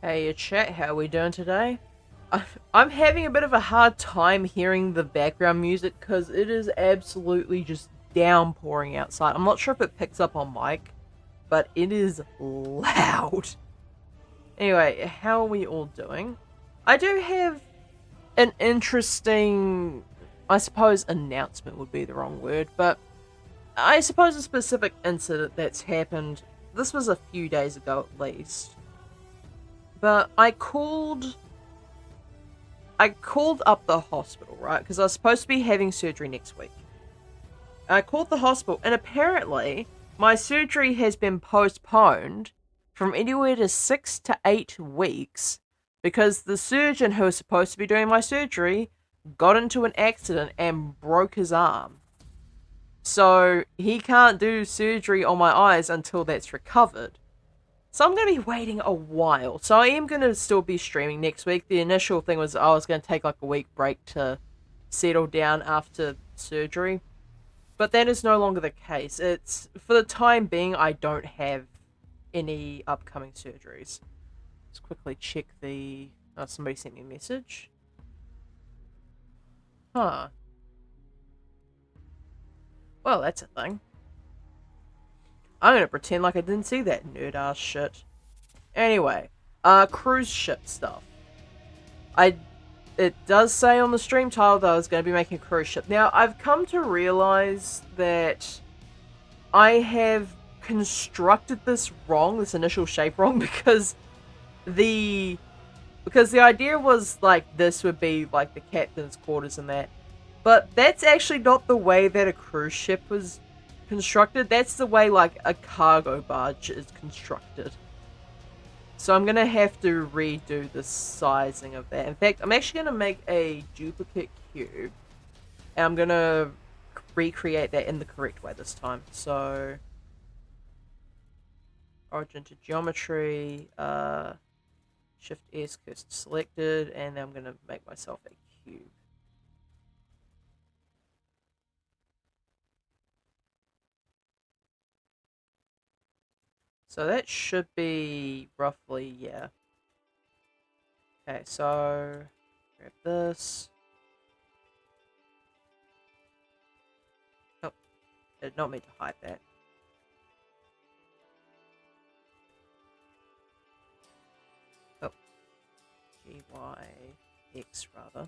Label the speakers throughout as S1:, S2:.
S1: Hey, chat, how are we doing today? I'm having a bit of a hard time hearing the background music because it is absolutely just downpouring outside. I'm not sure if it picks up on mic, but it is loud. Anyway, how are we all doing? I do have an interesting, I suppose announcement would be the wrong word, but I suppose a specific incident that's happened. This was a few days ago at least. But I called up the hospital, right? Because I was supposed to be having surgery next week. I called the hospital, and apparently my surgery has been postponed from anywhere to 6 to 8 weeks because the surgeon who was supposed to be doing my surgery got into an accident and broke his arm. So he can't do surgery on my eyes until that's recovered. So I'm going to be waiting a while. So I am going to still be streaming next week. The initial thing was I was going to take like a week break to settle down after surgery. But that is no longer the case. It's for the time being I don't have any upcoming surgeries. Let's quickly check the somebody sent me a message. Huh. Well, that's a thing. I'm going to pretend like I didn't see that nerd ass shit. Anyway, cruise ship stuff. I It does say on the stream title that I was going to be making a cruise ship. Now, I've come to realize that I have constructed this wrong, this initial shape wrong, the because the idea was like this would be like the captain's quarters and that. But that's actually not the way that a cruise ship was constructed. That's the way like a cargo barge is constructed. So I'm going to have to redo the sizing of that. In fact, I'm actually going to make a duplicate cube. And I'm going to recreate that in the correct way this time. So, origin to geometry, Shift S, cursor selected, and then I'm going to make myself a cube. So that should be roughly, yeah. Okay, so grab this. Oh, I did not mean to hide that. Oh, GYX rather.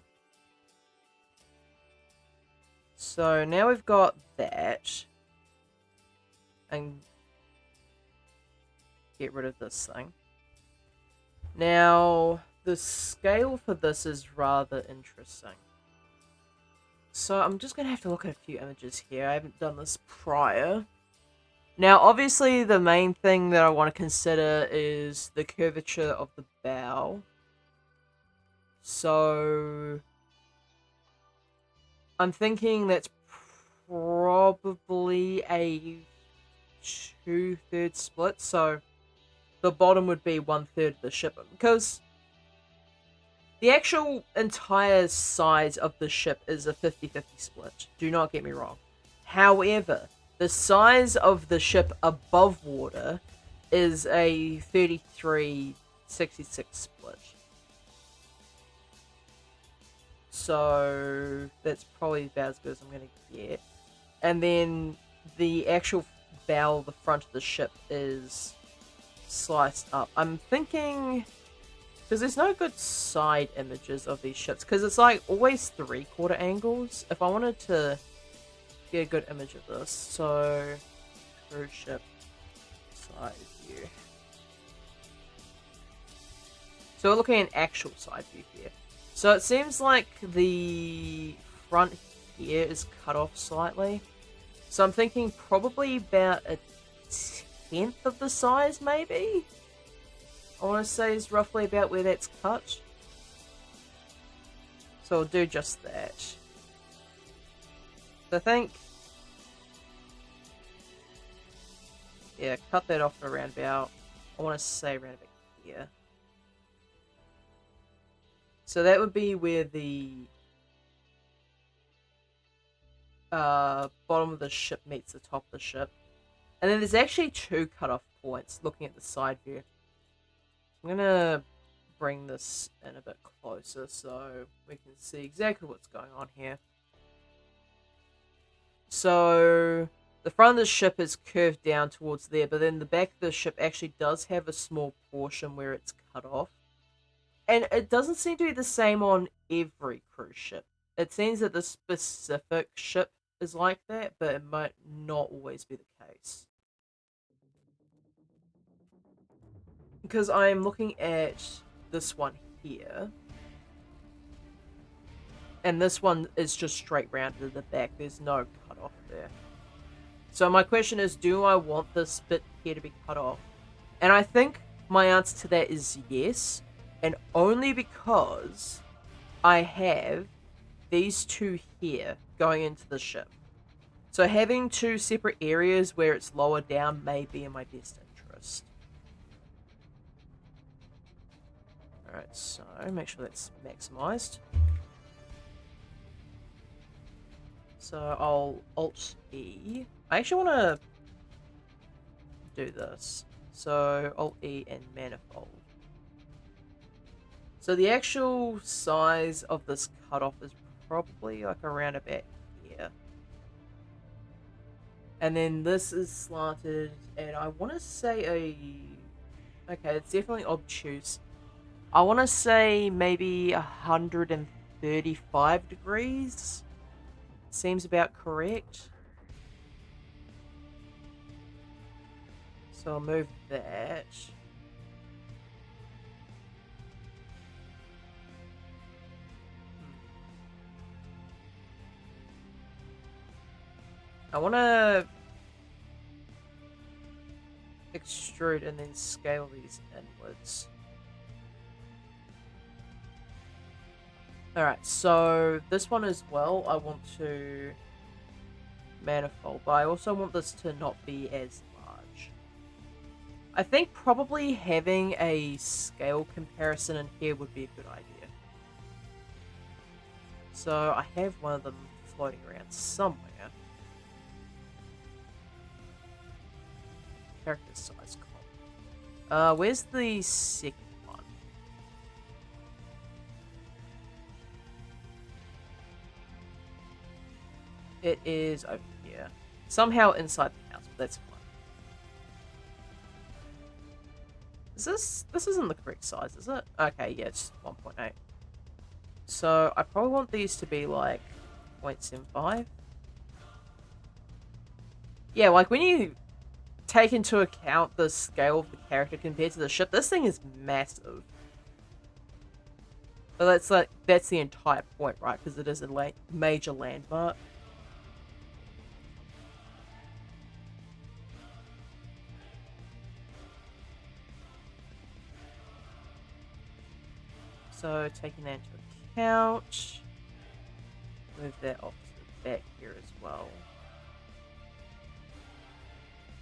S1: So now we've got that. And get rid of this thing. Now, the scale for this is rather interesting. So I'm just going to have to look at a few images here. I haven't done this prior. Now, obviously, the main thing that I want to consider is the curvature of the bow. So, I'm thinking that's probably a 2/3 split. So, the bottom would be 1/3 of the ship. Because the actual entire size of the ship is a 50-50 split. Do not get me wrong. However, the size of the ship above water is a 33-66 split. So that's probably about as good as I'm going to get. And then the actual bow, the front of the ship, is sliced up. I'm thinking, because there's no good side images of these ships, because it's like always 3/4 angles. If I wanted to get a good image of this, so cruise ship side view. So we're looking at an actual side view here. So it seems like the front here is cut off slightly. So I'm thinking probably about a 10th of the size, maybe? I want to say is roughly about where that's cut. So I'll do just that. So I think, yeah, cut that off around about, I want to say around about here. So that would be where the bottom of the ship meets the top of the ship. And then there's actually two cutoff points looking at the side view. I'm gonna bring this in a bit closer so we can see exactly what's going on here. So the front of the ship is curved down towards there, but then the back of the ship actually does have a small portion where it's cut off. And it doesn't seem to be the same on every cruise ship. It seems that the specific ship is like that, but it might not always be the case. Because I'm looking at this one here. And this one is just straight rounded at the back. There's no cut off there. So my question is, do I want this bit here to be cut off? And I think my answer to that is yes. And only because I have these two here going into the ship. So having two separate areas where it's lower down may be in my best interest. Alright, so make sure that's maximized. So I'll Alt-E. I actually want to do this. So Alt-E and manifold. So the actual size of this cutoff is probably like around about here. And then this is slanted, and I want to say okay, it's definitely obtuse. I want to say maybe 135 degrees. Seems about correct. So I'll move that. I want to extrude and then scale these inwards. Alright, so this one as well, I want to manifold, but I also want this to not be as large. I think probably having a scale comparison in here would be a good idea. So I have one of them floating around somewhere. Character size column. Where's the second one? It is over here. Somehow inside the house, but that's fine. This isn't the correct size, is it? Okay, yeah, it's 1.8. So I probably want these to be like 0.75. Yeah, like when you take into account the scale of the character compared to the ship, this thing is massive. But that's the entire point, right? Because it is a major landmark. So taking that into account, move that off to the back here as well.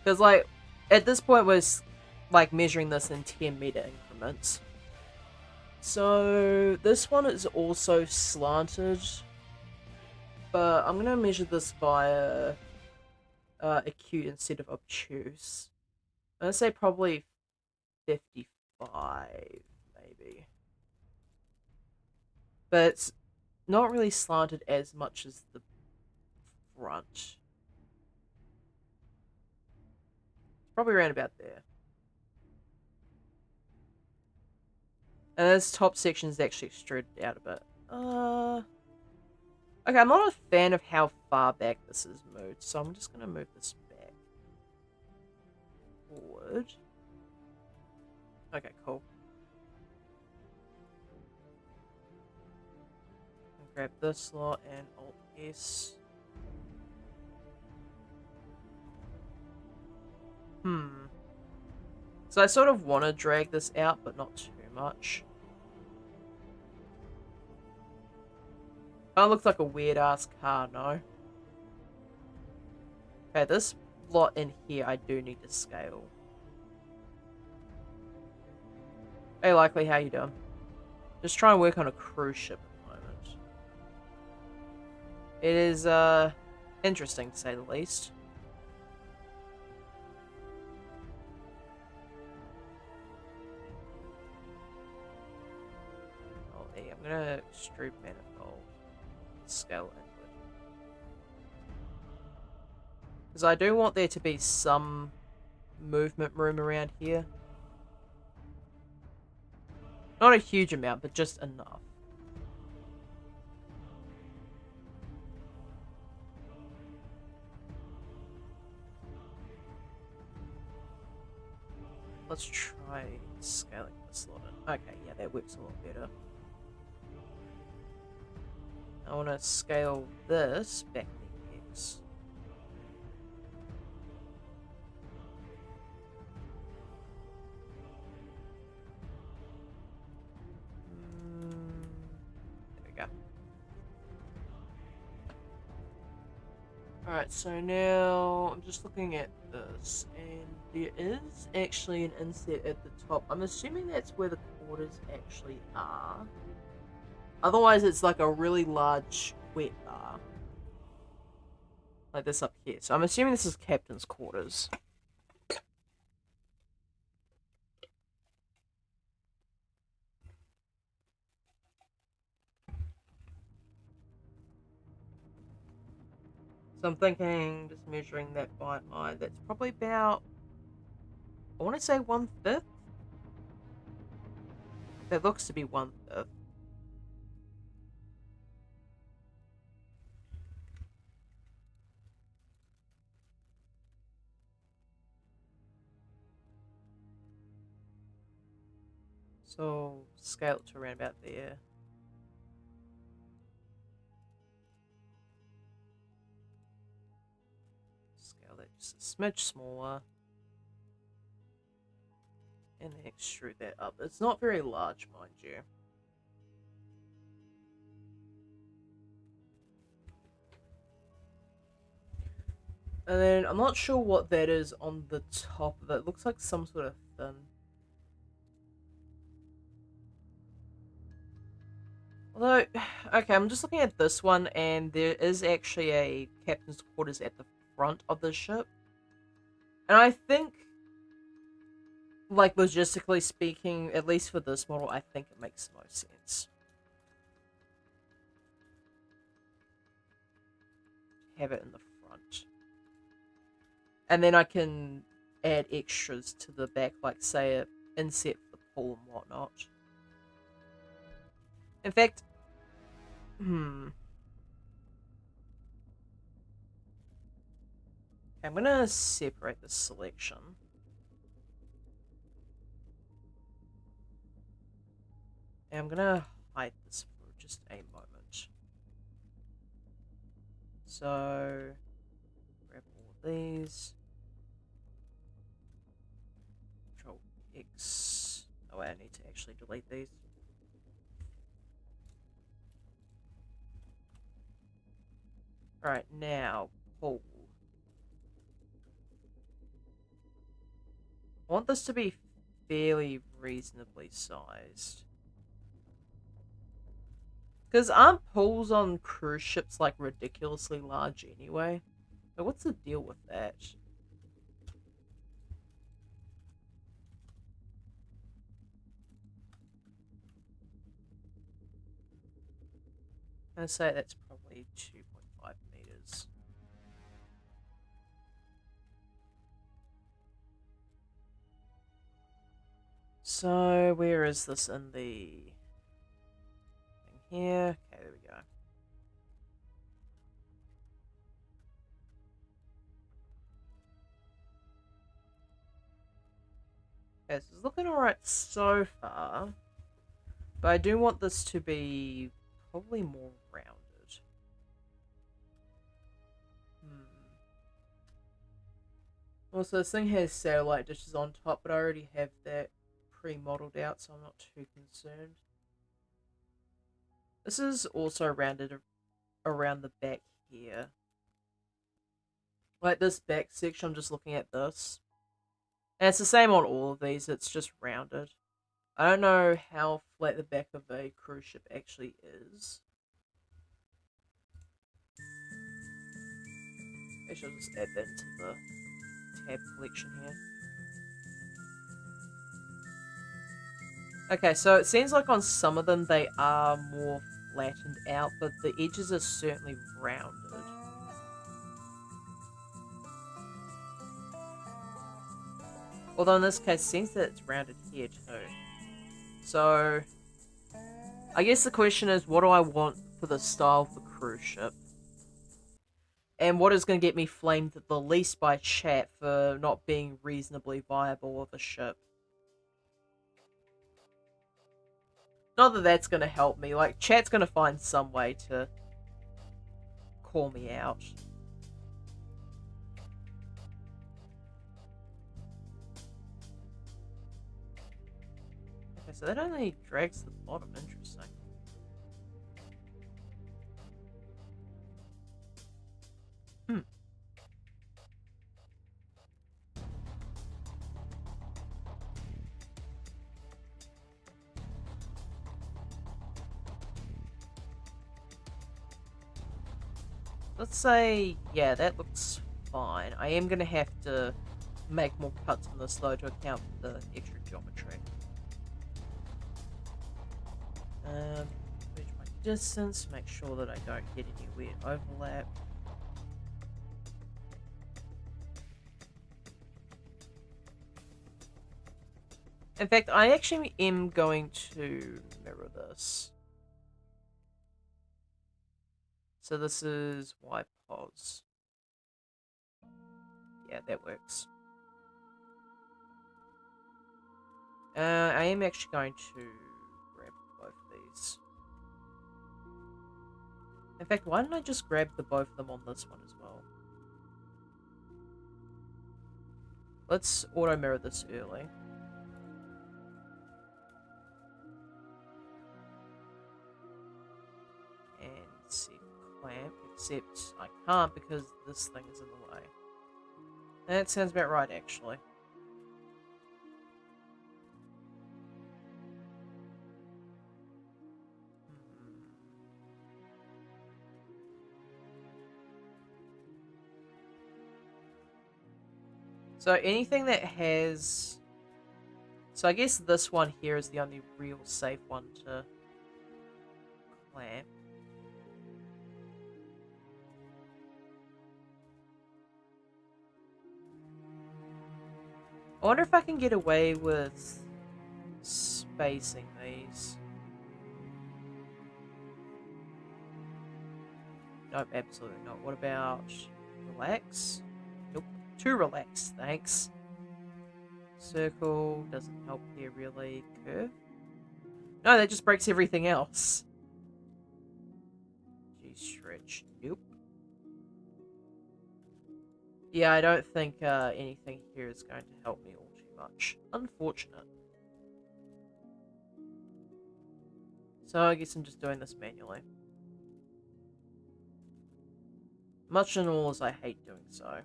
S1: Because, like, at this point, we're, like, measuring this in 10-meter increments. So, this one is also slanted. But I'm going to measure this via acute instead of obtuse. I'm going to say probably 55, maybe. But it's not really slanted as much as the front. Probably around about there. And this top section is actually extruded out a bit. Okay, I'm not a fan of how far back this is moved, so I'm just going to move this back. Forward. Okay, cool. Grab this slot and Alt-S. So I sort of want to drag this out, but not too much. That looks like a weird-ass car, no? Okay, this lot in here I do need to scale. Hey, Likely, how you doing? Just trying to work on a cruise ship at the moment. It is, interesting to say the least. me. I'm gonna extrude manifold, scale inward. Because I do want there to be some movement room around here. Not a huge amount, but just enough. Let's try scaling this a little bit. Okay, yeah, that works a lot better. I want to scale this back in the X. There we go. Alright, so now I'm just looking at this, and there is actually an inset at the top. I'm assuming that's where the quarters actually are. Otherwise, it's like a really large wet bar. Like this up here. So I'm assuming this is Captain's quarters. So I'm thinking, just measuring that by my, that's probably about, I want to say 1/5. That looks to be 1/5. So scale it to around about there. Scale that just a smidge smaller. And then extrude that up. It's not very large, mind you. And then I'm not sure what that is on the top of it. It looks like some sort of thin. Although, okay, I'm just looking at this one, and there is actually a captain's quarters at the front of the ship. And I think, like, logistically speaking, at least for this model, I think it makes the most sense. Have it in the front. And then I can add extras to the back, like, say, an inset for the pool and whatnot. In fact, I'm gonna separate the selection. And I'm gonna hide this for just a moment. So, grab all of these. Control X. Oh wait, I need to actually delete these. Alright, now, pool. I want this to be fairly reasonably sized. Because aren't pools on cruise ships like ridiculously large anyway? So what's the deal with that? I'm gonna say that's probably 2.5 meters. So where is this in the thing here? Okay, there we go. Okay, so it's looking alright so far. But I do want this to be probably more rounded. Also, this thing has satellite dishes on top, but I already have that pre-modeled out, so I'm not too concerned. This is also rounded around the back here. Like this back section, I'm just looking at this. And it's the same on all of these, it's just rounded. I don't know how flat the back of a cruise ship actually is. Actually, I'll just add that into the tab collection here. Okay, so it seems like on some of them they are more flattened out, but the edges are certainly rounded. Although in this case, it seems that it's rounded here too. So, I guess the question is, what do I want for the style of the cruise ship? And what is going to get me flamed the least by chat for not being reasonably viable of a ship? Not that that's going to help me. Like, chat's going to find some way to call me out. Okay, so that only drags the bottom. Interesting. Hmm. Let's say, yeah, that looks fine. I am going to have to make more cuts on this though to account for the extra geometry. Measure my distance, make sure that I don't get any weird overlap. In fact, I actually am going to mirror this. So this is Y pos. Yeah, that works. I am actually going to grab both of these. In fact, why don't I just grab the both of them on this one as well? Let's auto mirror this early. And see clamp, except I can't because this thing is in the way. That sounds about right, actually. So anything that has... So I guess this one here is the only real safe one to clamp. I wonder if I can get away with spacing these. Nope, absolutely not. What about relax? Nope. Too relaxed, thanks. Circle doesn't help here really. Curve? No, that just breaks everything else. G-stretch. Nope. Yeah, I don't think anything here is going to help me all too much. Unfortunate. So I guess I'm just doing this manually. Much and all as I hate doing so.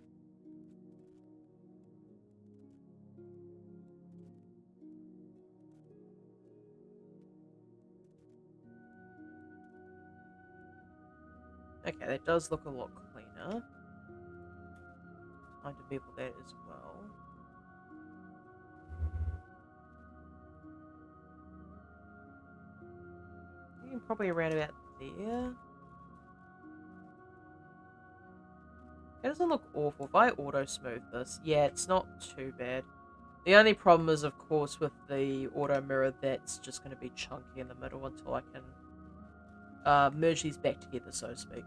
S1: Okay, that does look a lot cleaner. Time to bevel that as well. I think probably around about there. It doesn't look awful. If I auto smooth this, yeah, it's not too bad. The only problem is, of course, with the auto mirror, that's just going to be chunky in the middle until I can merge these back together, so to speak.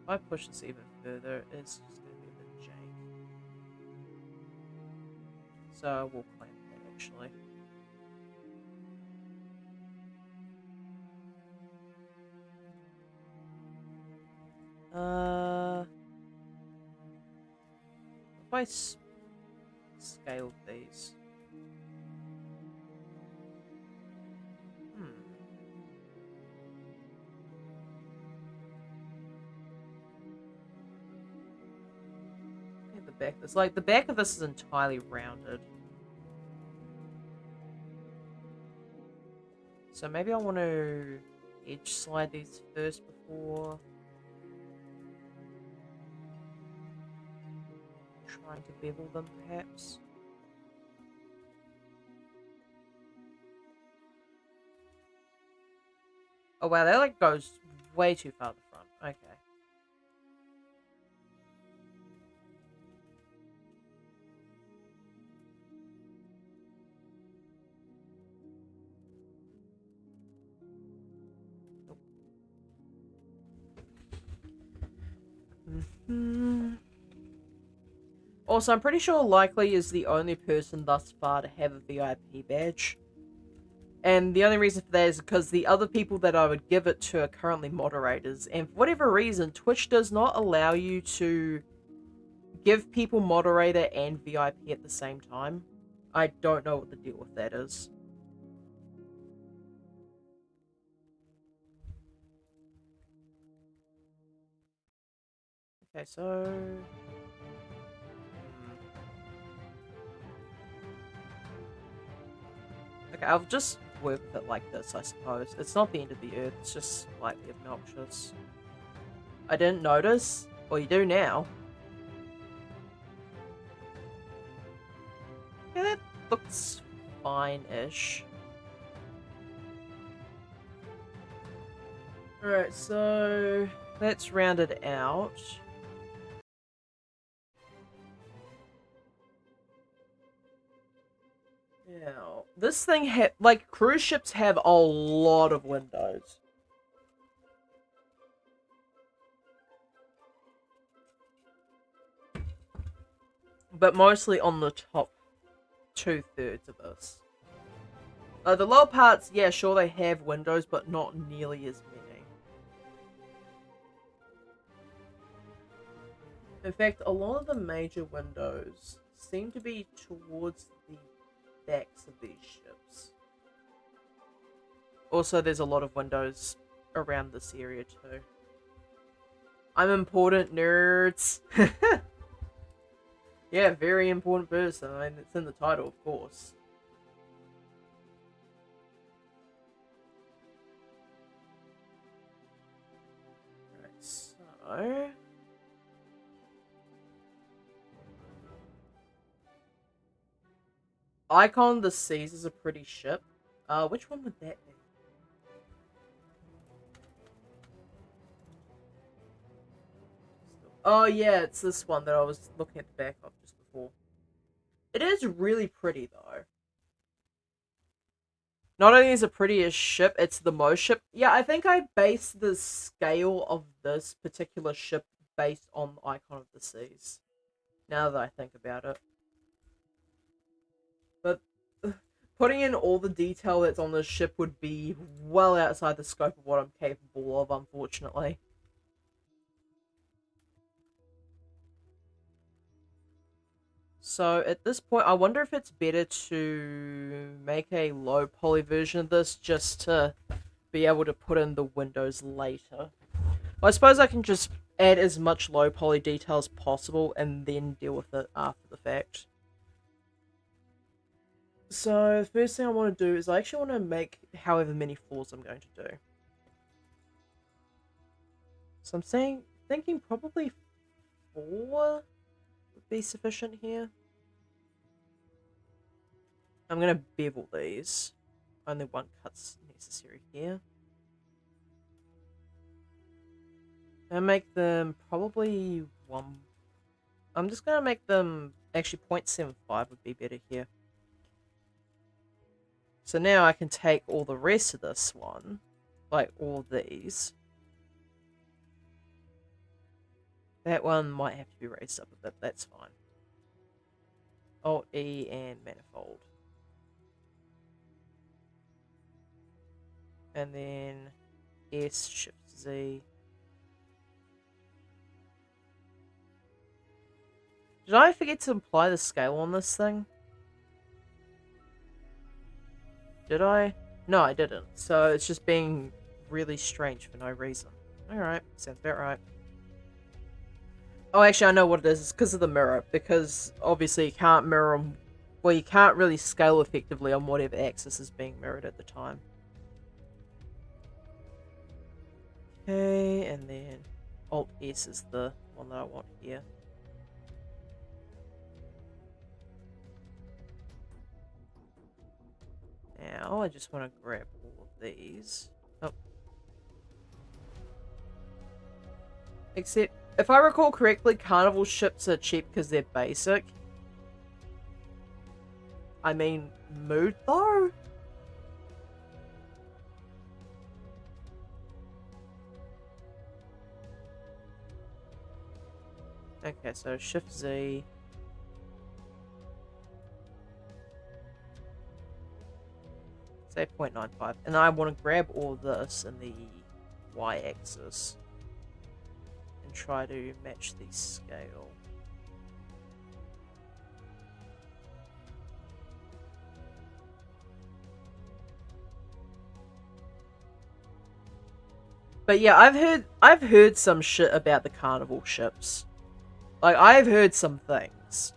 S1: If I push this even further, it's just going to be a bit jank. So we'll clamp that actually. If I scaled these. At the back, it's like the back of this is entirely rounded. So maybe I want to edge slide these first before trying to bevel them, perhaps. Oh wow, that like goes way too far to the front. Okay. Also, I'm pretty sure Likely is the only person thus far to have a VIP badge. And the only reason for that is because the other people that I would give it to are currently moderators. And for whatever reason, Twitch does not allow you to give people moderator and VIP at the same time. I don't know what the deal with that is. Okay, so... Okay, I'll just work with it like this, I suppose. It's not the end of the earth, it's just slightly obnoxious. I didn't notice. Well, you do now. Yeah, that looks fine-ish. Alright, so... let's round it out. Now, this thing like, cruise ships have a lot of windows. But mostly on the top 2/3 of us. The lower parts, yeah, sure they have windows, but not nearly as many. In fact, a lot of the major windows seem to be towards the backs of these ships. Also, there's a lot of windows around this area too. I'm important, nerds! Yeah, very important person. I mean, it's in the title, of course. Alright, so... Icon of the Seas is a pretty ship. Which one would that be? Oh yeah, it's this one that I was looking at the back of just before. It is really pretty though. Not only is it pretty as ship, it's the most ship. Yeah, I think I based the scale of this particular ship based on Icon of the Seas. Now that I think about it. But putting in all the detail that's on this ship would be well outside the scope of what I'm capable of, unfortunately. So at this point, I wonder if it's better to make a low poly version of this just to be able to put in the windows later. Well, I suppose I can just add as much low poly detail as possible and then deal with it after the fact. So the first thing I want to do is I actually want to make however many floors I'm going to do. So I'm thinking probably 4 would be sufficient here. I'm going to bevel these. Only one cut's necessary here. And make them probably 1... I'm just going to make them... Actually, 0.75 would be better here. So now I can take all the rest of this one, like all of these. That one might have to be raised up a bit, that's fine. Alt-E and manifold. And then S, Shift-Z. Did I forget to apply the scale on this thing? Did I? No, I didn't. So it's just being really strange for no reason. Alright, sounds about right. Oh, actually, I know what it is. It's because of the mirror. Because, obviously, you can't mirror them. Well, you can't really scale effectively on whatever axis is being mirrored at the time. Okay, and then Alt-S is the one that I want here. I just want to grab all of these. Oh. Except, if I recall correctly, Carnival ships are cheap because they're basic. I mean, mood though? Okay, so Shift Z. Say 0.95. And I want to grab all this in the Y-axis. And try to match the scale. But yeah, I've heard some shit about the Carnival ships. Like, I've heard some things.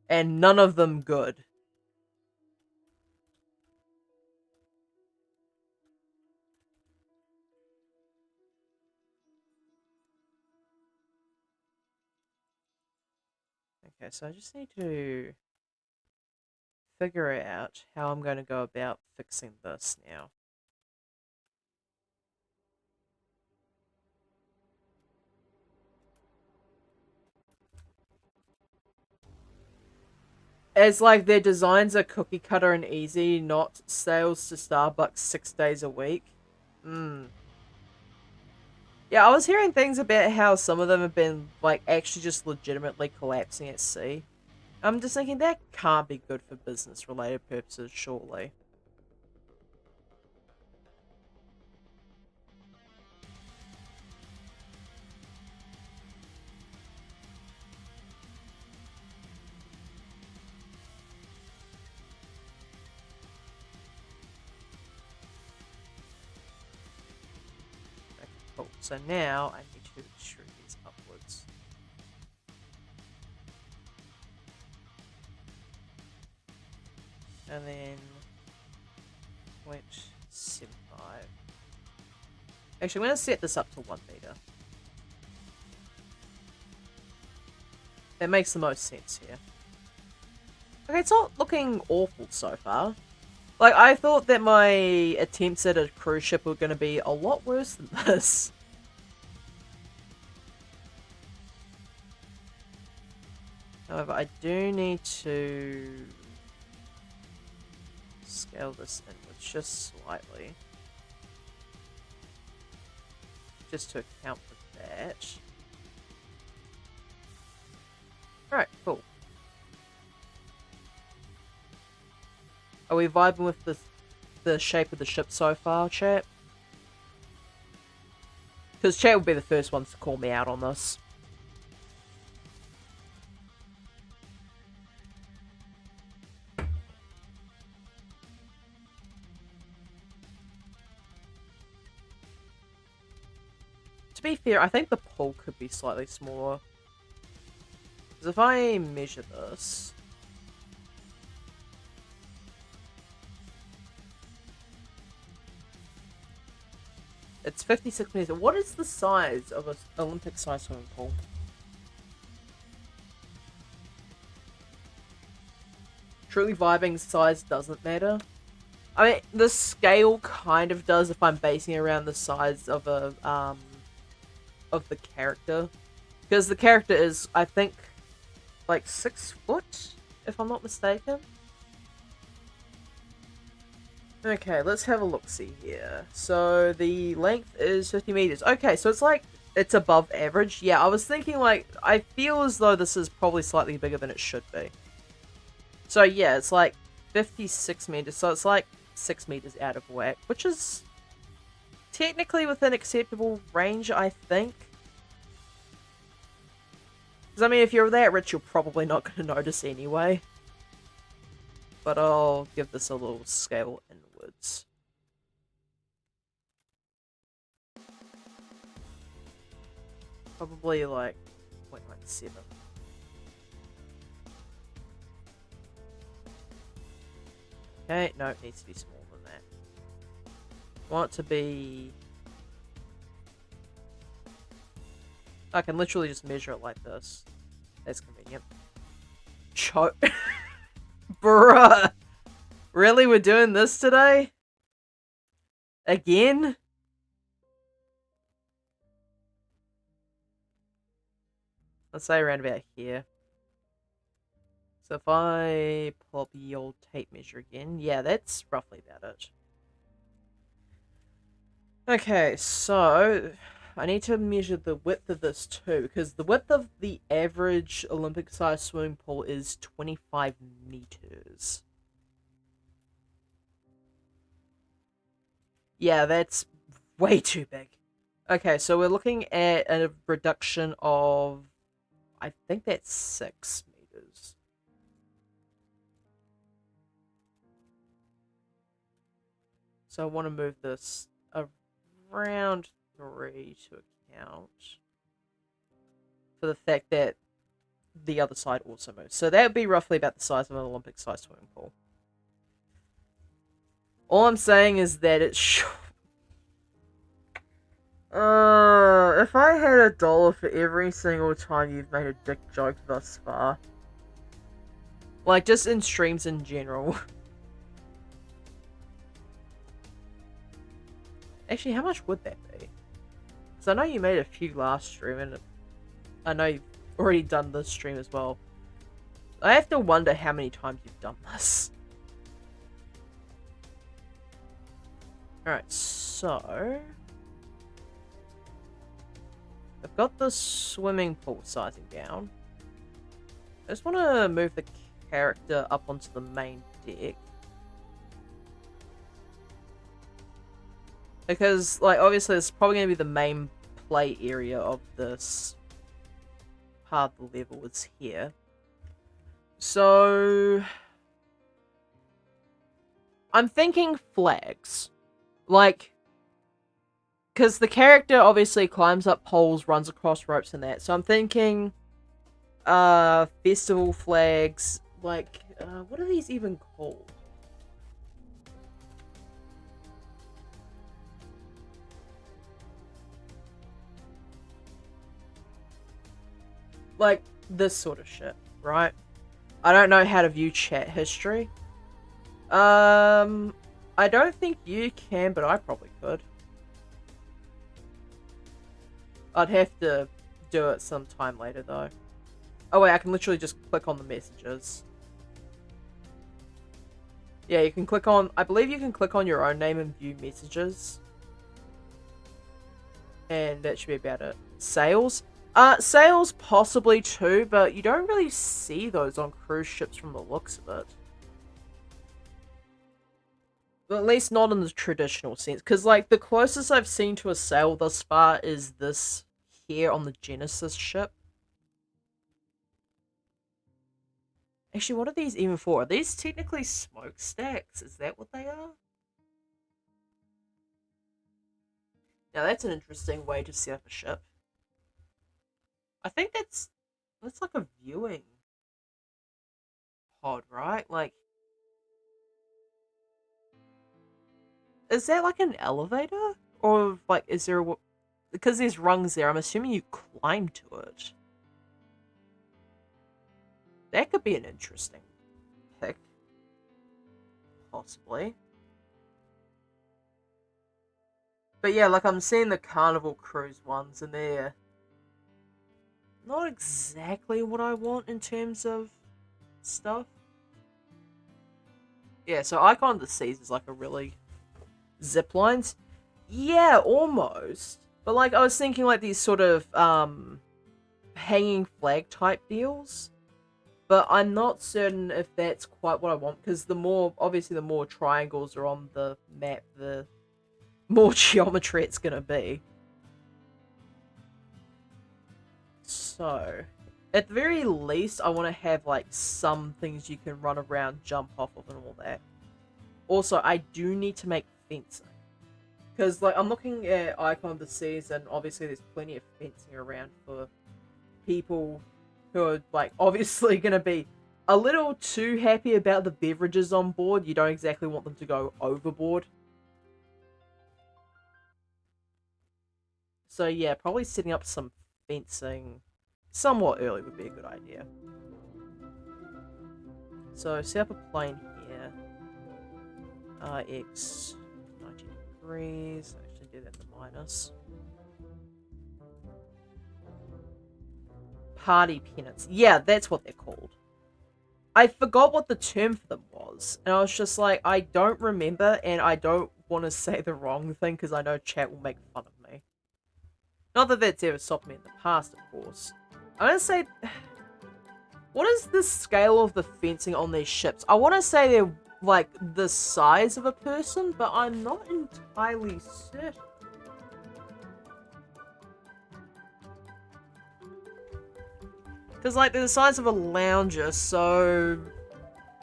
S1: And none of them good. Okay, so I just need to figure out how I'm going to go about fixing this now. As like their designs are cookie cutter and easy, not sales to Starbucks 6 days a week. Yeah, I was hearing things about how some of them have been like actually just legitimately collapsing at sea. I'm just thinking that can't be good for business related purposes, surely. Okay, cool. So now I need to extrude these upwards. And then 0.75. Actually, I'm going to set this up to 1 meter. That makes the most sense here. Okay, it's not looking awful so far. Like, I thought that my attempts at a cruise ship were going to be a lot worse than this. However, I do need to scale this inwards just slightly. Just to account for that. Alright, cool. Are we vibing with the shape of the ship so far, chat? Because chat will be the first ones to call me out on this. To be fair, I think the pull could be slightly smaller. Because if I measure this... It's 56 meters. What is the size of an Olympic-sized swimming pool? Truly vibing size doesn't matter. I mean, the scale kind of does if I'm basing it around the size of a, of the character. Because the character is, I think, like 6 foot, if I'm not mistaken. Okay, let's have a look-see here. So, the length is 50 meters. Okay, so it's like, it's above average. Yeah, I was thinking, like, I feel as though this is probably slightly bigger than it should be. So, yeah, it's like 56 meters. So, it's like 6 meters out of whack, which is technically within acceptable range, I think. Because, I mean, if you're that rich, you're probably not going to notice anyway. But I'll give this a little scale inwards. Probably like 0.97. Okay, no, it needs to be smaller than that. I want it to be... I can literally just measure it like this. That's convenient. Bruh! Really? We're doing this today? Again? Let's say around about here. So if I pull up the old tape measure again, yeah, that's roughly about it. Okay, so I need to measure the width of this too, because the width of the average Olympic-sized swimming pool is 25 meters. Yeah, that's way too big. Okay, so we're looking at a reduction of, I think that's 6 meters. So I want to move this around 3 to account for the fact that the other side also moves. So that would be roughly about the size of an Olympic-sized swimming pool. All I'm saying is that it's if I had $1 for every single time you've made a dick joke thus far. Like, just in streams in general. Actually, how much would that be? Because I know you made a few last stream, and I know you've already done this stream as well. I have to wonder how many times you've done this. Alright, so... I've got the swimming pool sizing down. I just want to move the character up onto the main deck. Because, like, obviously it's probably going to be the main play area of this part of the level is here. So... I'm thinking flags. Like... Because the character obviously climbs up poles, runs across ropes and that. So I'm thinking... festival flags. Like, what are these even called? Like, this sort of shit, right? I don't know how to view chat history. I don't think you can, but I probably could. I'd have to do it sometime later, though. Oh wait, I can literally just click on the messages. Yeah, you can click on... I believe you can click on your own name and view messages. And that should be about it. Sales? Sales possibly too, but you don't really see those on cruise ships from the looks of it. But at least not in the traditional sense. Because, like, the closest I've seen to a sale thus far is this here on the Genesis ship. Actually, what are these even for? Are these technically smokestacks? Is that what they are? Now, that's an interesting way to set up a ship. I think that's like a viewing pod, right? Like, is that like an elevator? Or, like, is there a... Because there's rungs there, I'm assuming you climb to it. That could be an interesting pick. Possibly. But yeah, like, I'm seeing the Carnival Cruise ones, and they're not exactly what I want in terms of stuff. Yeah, so Icon of the Seas is like a really... Zip lines? Yeah, almost. But, like, I was thinking, like, these sort of, hanging flag type deals. But I'm not certain if that's quite what I want, because the more, obviously, the more triangles are on the map, the more geometry it's gonna be. So, at the very least, I want to have, like, some things you can run around, jump off of, and all that. Also, I do need to make fencing. Because, like, I'm looking at Icon of the Seas, and obviously there's plenty of fencing around for people who are, like, obviously going to be a little too happy about the beverages on board. You don't exactly want them to go overboard. So, yeah, probably setting up some fencing somewhat early would be a good idea. So set up a plane here. X 90 degrees. Actually do that to minus. Party pennants. Yeah, that's what they're called. I forgot what the term for them was. And I was just like, I don't remember and I don't want to say the wrong thing because I know chat will make fun of me. Not that that's ever stopped me in the past, of course. I'm going to say... What is the scale of the fencing on these ships? I want to say they're like the size of a person, but I'm not entirely certain. Because like they're the size of a lounger, so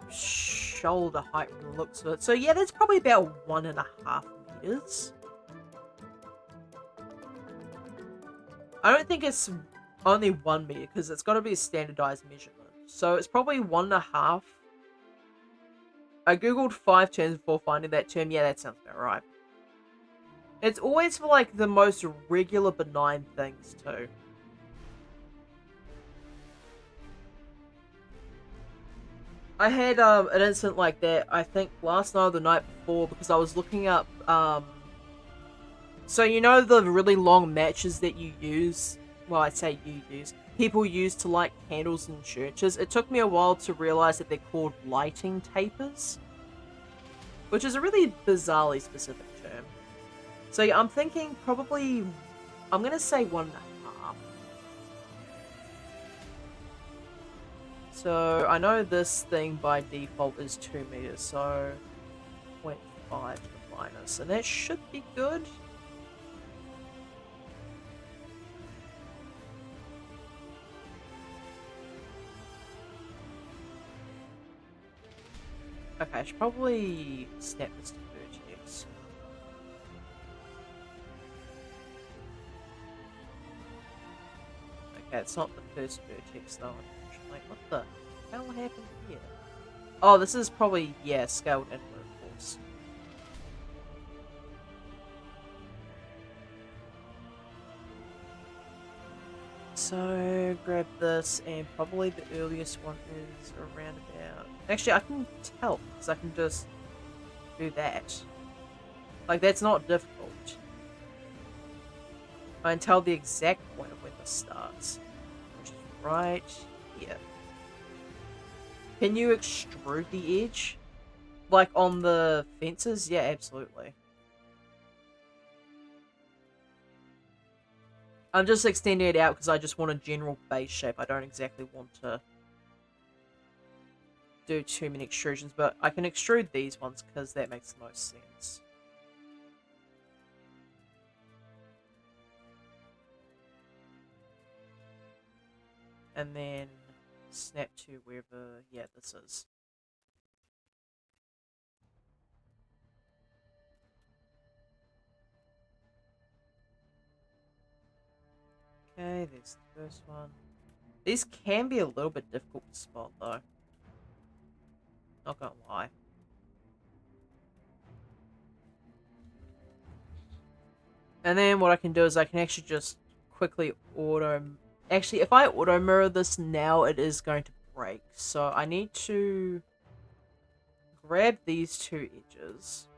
S1: shoulder height from the looks of it. So yeah, that's probably about 1.5 meters. I don't think it's only 1 meter because it's got to be a standardized measurement. So it's probably 1.5. I googled 5 terms before finding that term. Yeah, that sounds about right. It's always for like the most regular benign things too. I had an incident like that, I think last night or the night before, because I was looking up, so you know the really long matches that you use, well I say you use, people use to light candles in churches. It took me a while to realize that they're called lighting tapers, which is a really bizarrely specific term. So yeah, I'm thinking probably, I'm going to say 1.5. So I know this thing by default is 2 meters, so 0.5 to the minus, and that should be good. Okay, I should probably snap this to vertex. Okay, it's not the first vertex though, unfortunately. What the hell happened here? Oh, this is probably, yeah, scaled inward, of course. So, grab this, and probably the earliest one is around about... Actually, I can tell, because I can just do that. Like, that's not difficult. I can tell the exact point of when this starts, which is right here. Can you extrude the edge? Like on the fences? Yeah, absolutely. I'm just extending it out because I just want a general base shape. I don't exactly want to do too many extrusions, but I can extrude these ones because that makes the most sense. And then snap to wherever, yeah, this is. Okay, there's the first one. These can be a little bit difficult to spot though. Not gonna lie. And then what I can do is I can actually just quickly auto... Actually, if I auto mirror this now, it is going to break. So I need to grab these two edges.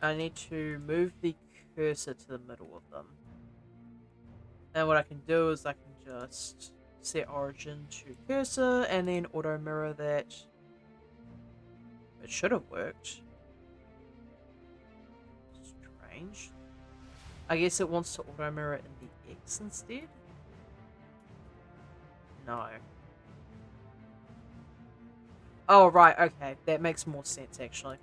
S1: I need to move the cursor to the middle of them. And what I can do is I can just set origin to cursor and then auto mirror that. It should have worked. Strange. I guess it wants to auto mirror in the X instead? No. Oh, right, okay. That makes more sense, actually.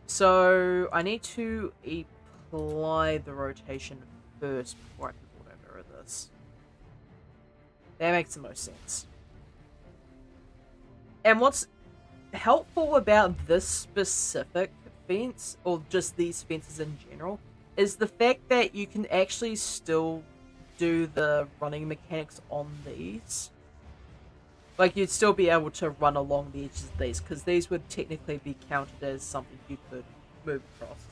S1: So, I need to apply the rotation first before I can auto mirror this. That makes the most sense. And what's helpful about this specific fence, or just these fences in general, is the fact that you can actually still do the running mechanics on these. Like, you'd still be able to run along the edges of these, because these would technically be counted as something you could move across.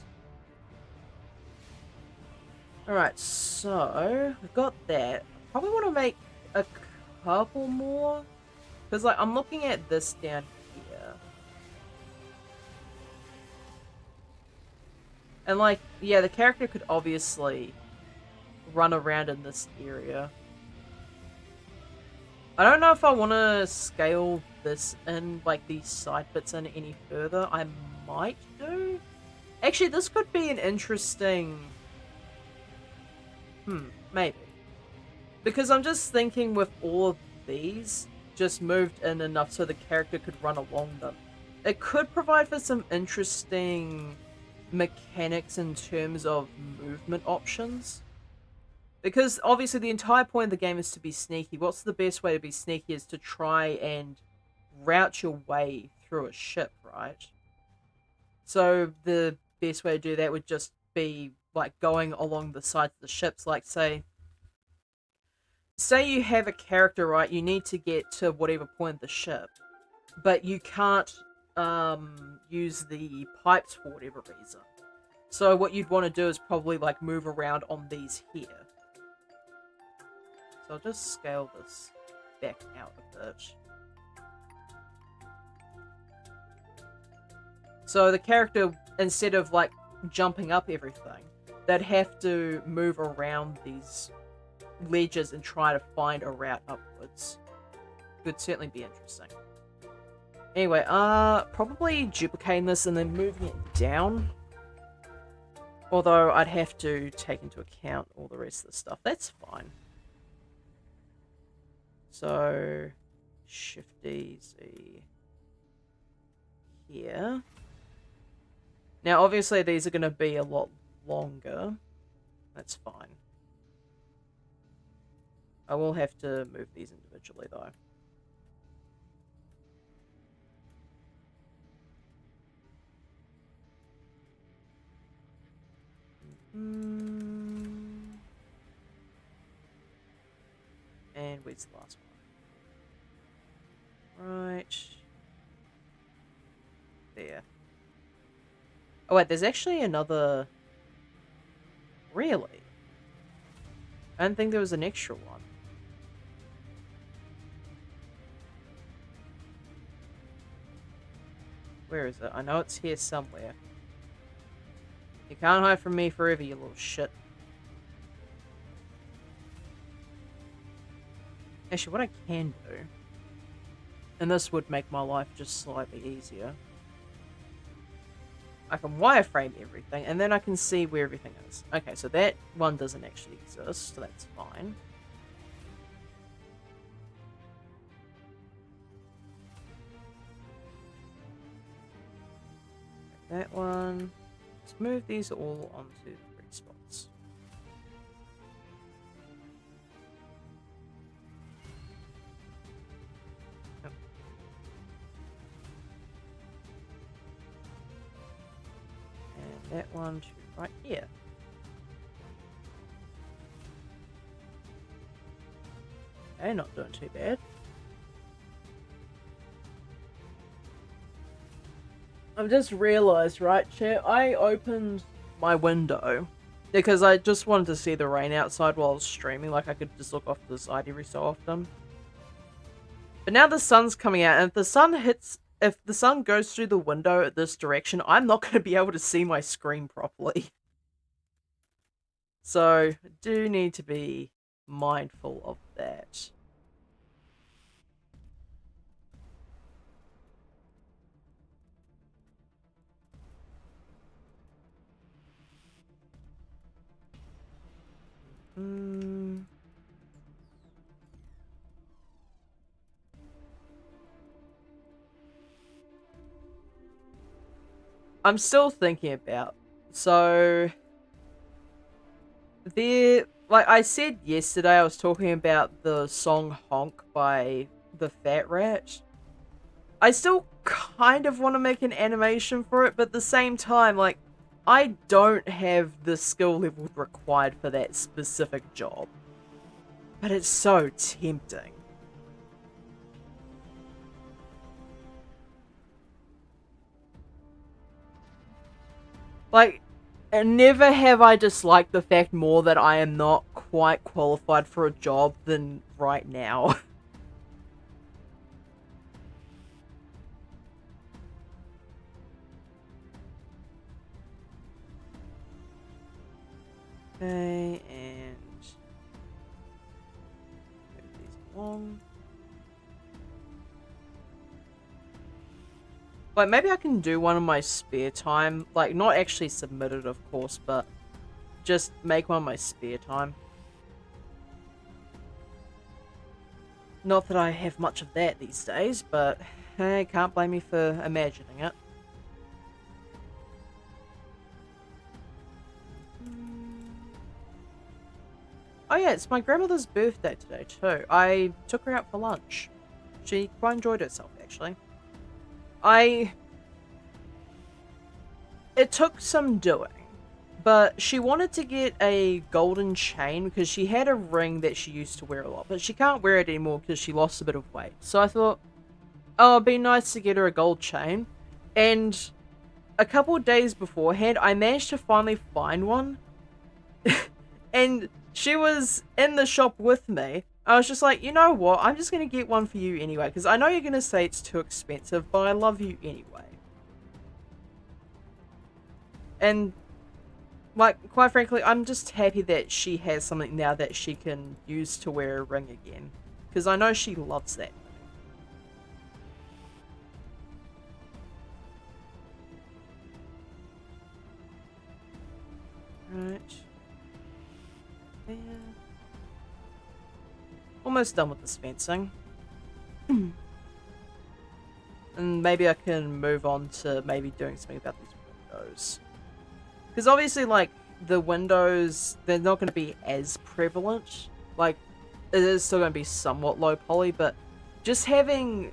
S1: Alright, so, we've got that. I probably want to make a couple more. Because, like, I'm looking at this down here. And, like, yeah, the character could obviously run around in this area. I don't know if I want to scale this in, like, these side bits in any further. I might do. Actually, this could be an interesting... maybe. Because I'm just thinking with all of these just moved in enough so the character could run along them. It could provide for some interesting mechanics in terms of movement options. Because obviously the entire point of the game is to be sneaky. What's the best way to be sneaky is to try and route your way through a ship, right? So the best way to do that would just be like going along the sides of the ships. Like say you have a character, right? You need to get to whatever point of the ship, but you can't use the pipes for whatever reason. So what you'd want to do is probably like move around on these here. So I'll just scale this back out a bit. So the character, instead of like jumping up everything, they'd have to move around these ledges and try to find a route upwards. Could certainly be interesting. Anyway, probably duplicating this and then moving it down. Although I'd have to take into account all the rest of the stuff. That's fine. So, Shift-D, Z here. Now, obviously, these are going to be a lot longer. That's fine. I will have to move these individually, though. And where's the last one? Right. There. Oh wait, there's actually another... Really? I didn't think there was an extra one. Where is it? I know it's here somewhere. You can't hide from me forever, you little shit. Actually, what I can do, and this would make my life just slightly easier, I can wireframe everything, and then I can see where everything is. Okay, so that one doesn't actually exist, so that's fine. That one. Let's move these all onto the three spots. Oh. And that one to right here. Okay, not doing too bad. I've just realised, right, chat, I opened my window because I just wanted to see the rain outside while I was streaming, like I could just look off to the side every so often. But now the sun's coming out, and if the sun goes through the window at this direction, I'm not going to be able to see my screen properly. So, I do need to be mindful of that. I'm still thinking about, so like I said yesterday, I was talking about the song Honk by the Fat Rat. I still kind of want to make an animation for it, but at the same time, like, I don't have the skill level required for that specific job. But it's so tempting. Like, And never have I disliked the fact more that I am not quite qualified for a job than right now. Okay, and move these along. Like, maybe I can do one in my spare time. Like, not actually submit it, of course, but just make one in my spare time. Not that I have much of that these days, but hey, can't blame me for imagining it. Oh yeah, it's my grandmother's birthday today too. I took her out for lunch. She quite enjoyed herself, actually. It took some doing, but she wanted to get a golden chain because she had a ring that she used to wear a lot, but she can't wear it anymore because she lost a bit of weight. So I thought, oh, it'd be nice to get her a gold chain. And a couple of days beforehand, I managed to finally find one. And she was in the shop with me. I was just like, you know what? I'm just going to get one for you anyway, because I know you're going to say it's too expensive, but I love you anyway. And, like, quite frankly, I'm just happy that she has something now that she can use to wear a ring again. Because I know she loves that. Right. Yeah. Almost done with this fencing. And maybe I can move on to maybe doing something about these windows. Because obviously, like, the windows, they're not going to be as prevalent. Like, it is still going to be somewhat low poly, but just having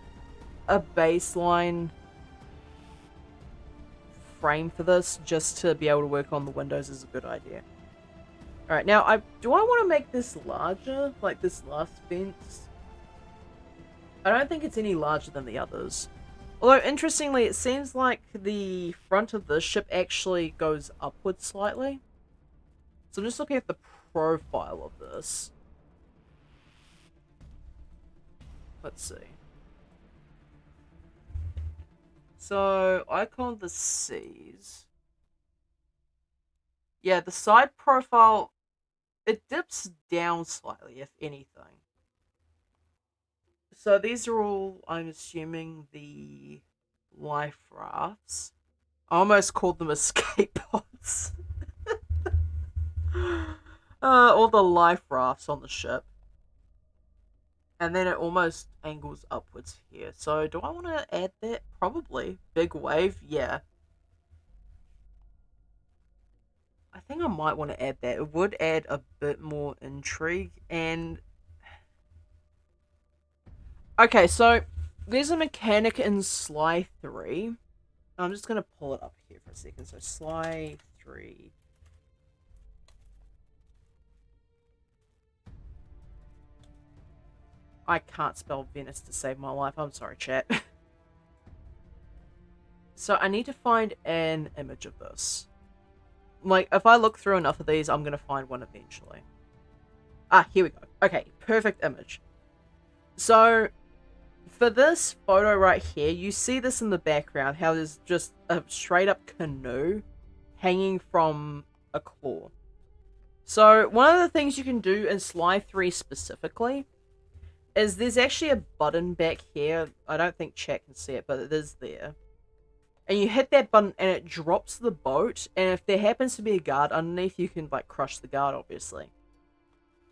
S1: a baseline frame for this just to be able to work on the windows is a good idea. Alright, now, do I want to make this larger? Like, this last fence? I don't think it's any larger than the others. Although, interestingly, it seems like the front of the ship actually goes upwards slightly. So I'm just looking at the profile of this. Let's see. So, icon of the seas. Yeah, the side profile, it dips down slightly, if anything. So these are all, I'm assuming, the life rafts. I almost called them escape pods. All the life rafts on the ship. And then it almost angles upwards here. So do I want to add that? Probably. Big wave? Yeah. I think I might want to add that. It would add a bit more intrigue. And okay, so there's a mechanic in Sly 3. I'm just going to pull it up here for a second. So Sly 3. I can't spell Venice to save my life. I'm sorry, chat. So I need to find an image of this. Like, if I look through enough of these, I'm going to find one eventually. Ah, here we go. Okay, perfect image. So, for this photo right here, you see this in the background, how there's just a straight up canoe hanging from a claw. So, one of the things you can do in Sly 3 specifically is there's actually a button back here. I don't think chat can see it, but it is there. And you hit that button and it drops the boat, and if there happens to be a guard underneath, you can, like, crush the guard, obviously.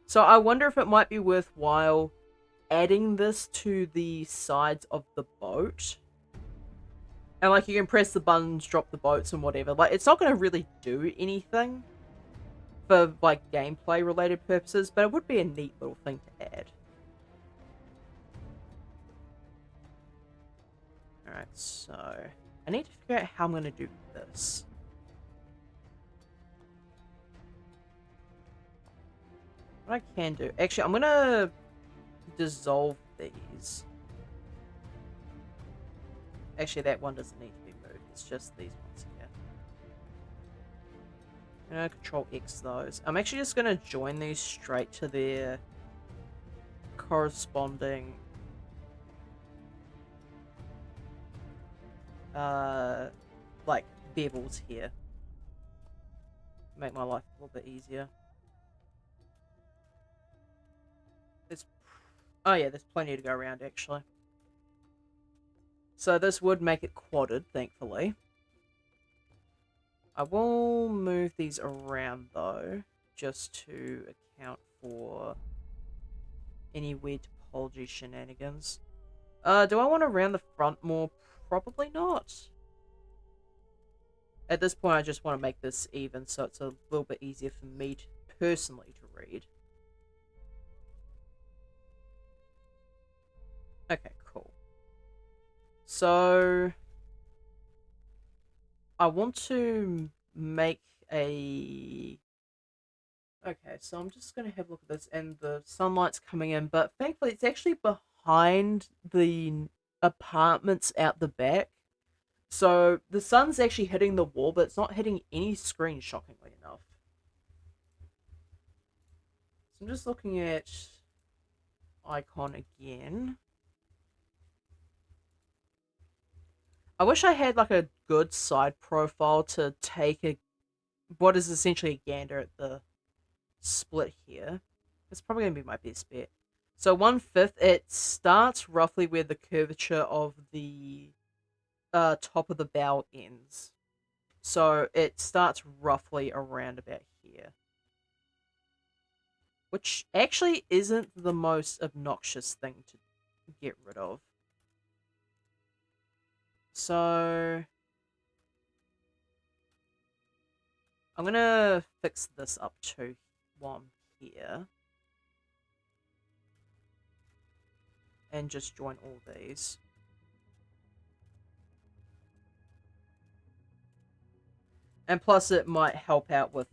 S1: So I wonder if it might be worthwhile adding this to the sides of the boat. And, like, you can press the buttons, drop the boats and whatever. Like, it's not going to really do anything for, like, gameplay related purposes, but it would be a neat little thing to add. Alright, so I need to figure out how I'm going to do this. What I can do... Actually, I'm going to dissolve these. Actually, that one doesn't need to be moved. It's just these ones here. I'm gonna control X those. I'm actually just gonna join these straight to their corresponding like bevels here. Make my life a little bit easier. There's oh yeah, there's plenty to go around actually. So this would make it quadded, thankfully. I will move these around though, just to account for any weird topology shenanigans. Do I want to round the front more? Probably not. At this point, I just want to make this even, so it's a little bit easier for me to, personally to read. Okay, cool. So, I want to make a... Okay, so I'm just going to have a look at this, and the sunlight's coming in, but thankfully it's actually behind the apartments out the back. So the sun's actually hitting the wall, but it's not hitting any screen, shockingly enough. So I'm just looking at icon again. I wish I had like a good side profile to take a what is essentially a gander at the split here. It's probably gonna be my best bet. So 1/5, it starts roughly where the curvature of the top of the bow ends. So it starts roughly around about here. Which actually isn't the most obnoxious thing to get rid of. So I'm gonna fix this up to one here. And just join all these. And plus it might help out with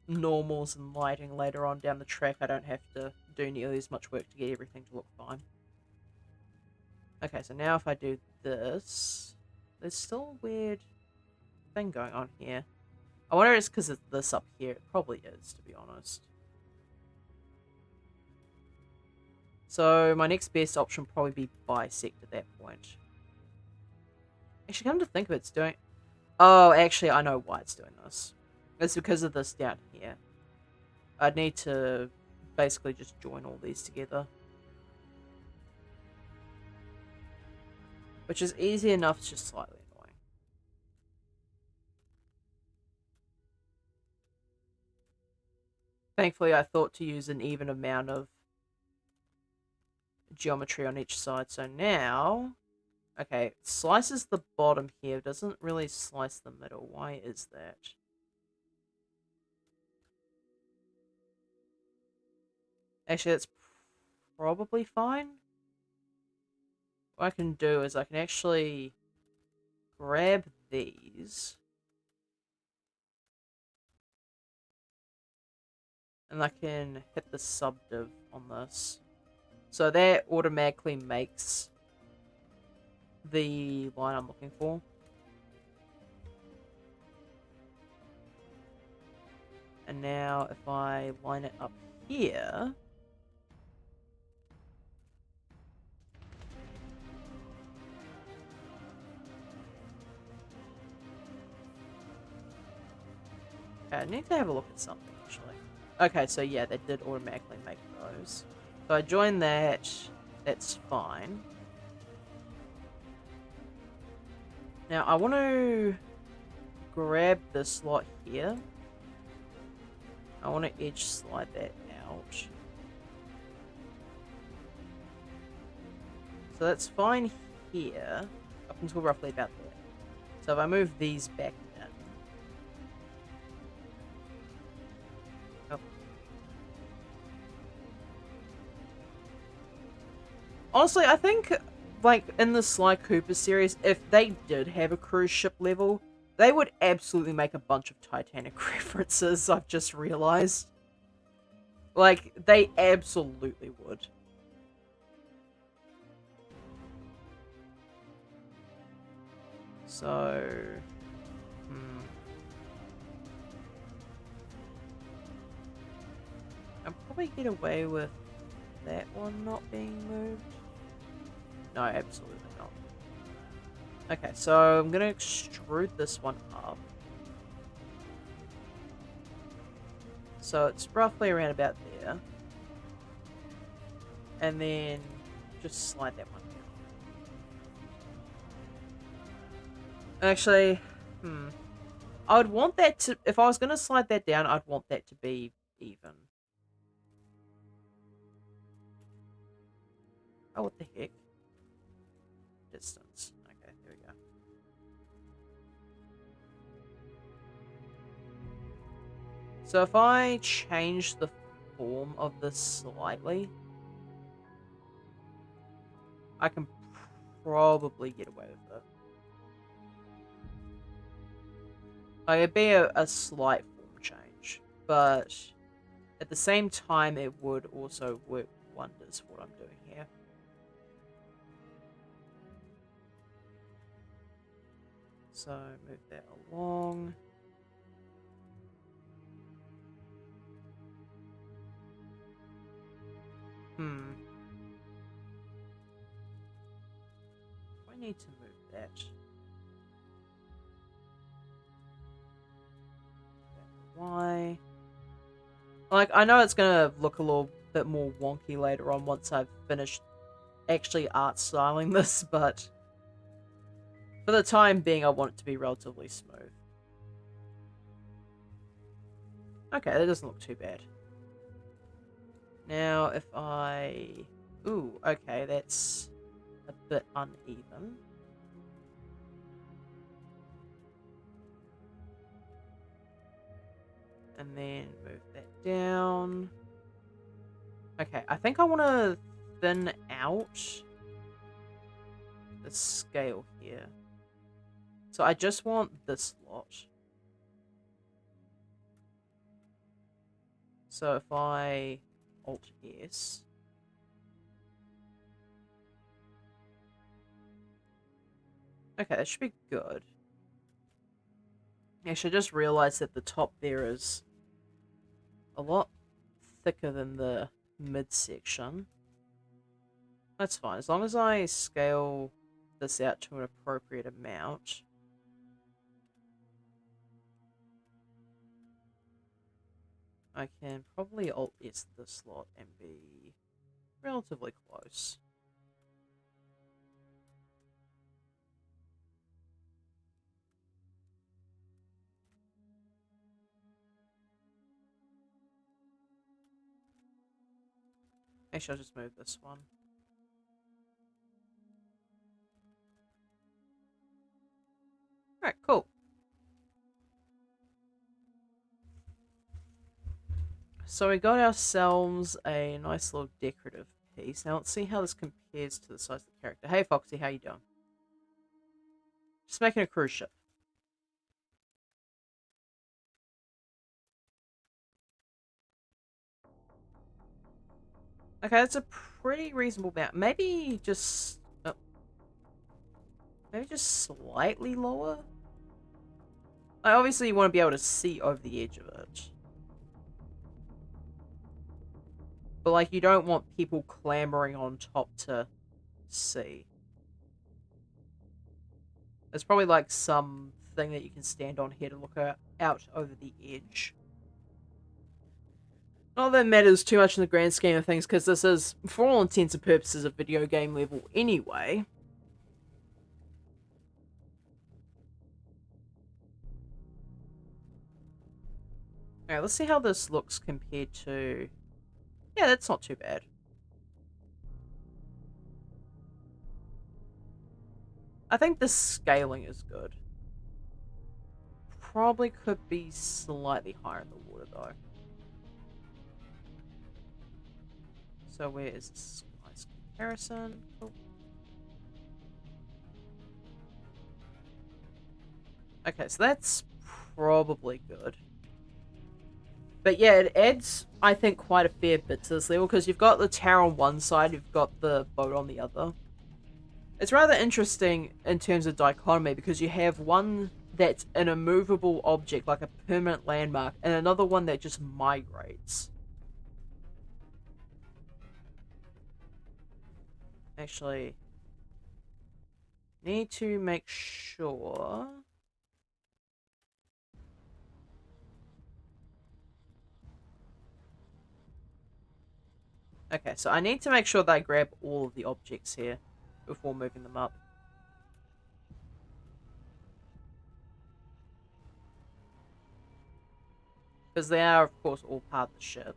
S1: normals and lighting later on down the track. I don't have to do nearly as much work to get everything to look fine. Okay, so now if I do this, there's still a weird thing going on here. I wonder if it's because of this up here. It probably is, to be honest. So my next best option would probably be bisect at that point. Actually, come to think of it, it's doing... Oh, actually, I know why it's doing this. It's because of this down here. I'd need to basically just join all these together. Which is easy enough, it's just slightly annoying. Thankfully, I thought to use an even amount of geometry on each side. So now... Okay, it slices the bottom here. It doesn't really slice the middle. Why is that? Actually, that's probably fine. What I can do is I can actually grab these. And I can hit the subdiv on this. So that automatically makes the line I'm looking for. And now if I line it up here... Okay, I need to have a look at something, actually. Okay, so yeah, they did automatically make those. So I join that. That's fine. Now, I want to grab this slot here. I want to edge slide that out. So that's fine here, up until roughly about there. So if I move these back in. Oh. Honestly, I think, like, in the Sly Cooper series, if they did have a cruise ship level, they would absolutely make a bunch of Titanic references, I've just realized. Like, they absolutely would. So... I'll probably get away with that one not being moved. No, absolutely not. Okay, so I'm gonna extrude this one up. So it's roughly around about there. And then just slide that one down. Actually, I would want that to, if I was going to slide that down, I'd want that to be even. Oh, what the heck? Distance. Okay, there we go. So if I change the form of this slightly, I can probably get away with it. Like, it'd be a slight form change, but at the same time, it would also work wonders for what I'm doing here. So, move that along. I need to move that. Why? Like, I know it's gonna look a little bit more wonky later on once I've finished actually art styling this, but for the time being, I want it to be relatively smooth. Okay, that doesn't look too bad. Now, if I... Ooh, okay, that's a bit uneven. And then move that down. Okay, I think I want to thin out the scale here. So I just want this lot. So if I Alt S. Okay, that should be good. Actually, I just realized that the top there is a lot thicker than the midsection. That's fine, as long as I scale this out to an appropriate amount. I can probably Alt-S this slot and be relatively close. Actually, I'll just move this one. Alright, cool. So we got ourselves a nice little decorative piece. Now let's see how this compares to the size of the character. Hey Foxy, how you doing? Just making a cruise ship. Okay, that's a pretty reasonable amount. Maybe just... Oh, maybe just slightly lower? Obviously you want to be able to see over the edge of it. But, like, you don't want people clambering on top to see. There's probably, like, some thing that you can stand on here to look out over the edge. Not that it matters too much in the grand scheme of things, because this is, for all intents and purposes, a video game level anyway. Alright, let's see how this looks compared to... Yeah, that's not too bad. I think the scaling is good. Probably could be slightly higher in the water, though. So where is this nice comparison? Cool. Okay, so that's probably good. But yeah, it adds, I think, quite a fair bit to this level, because you've got the tower on one side, you've got the boat on the other. It's rather interesting in terms of dichotomy, because you have one that's an immovable object, like a permanent landmark, and another one that just migrates. Actually, need to make sure. Okay, so I need to make sure that I grab all of the objects here before moving them up. Because they are, of course, all part of the ship.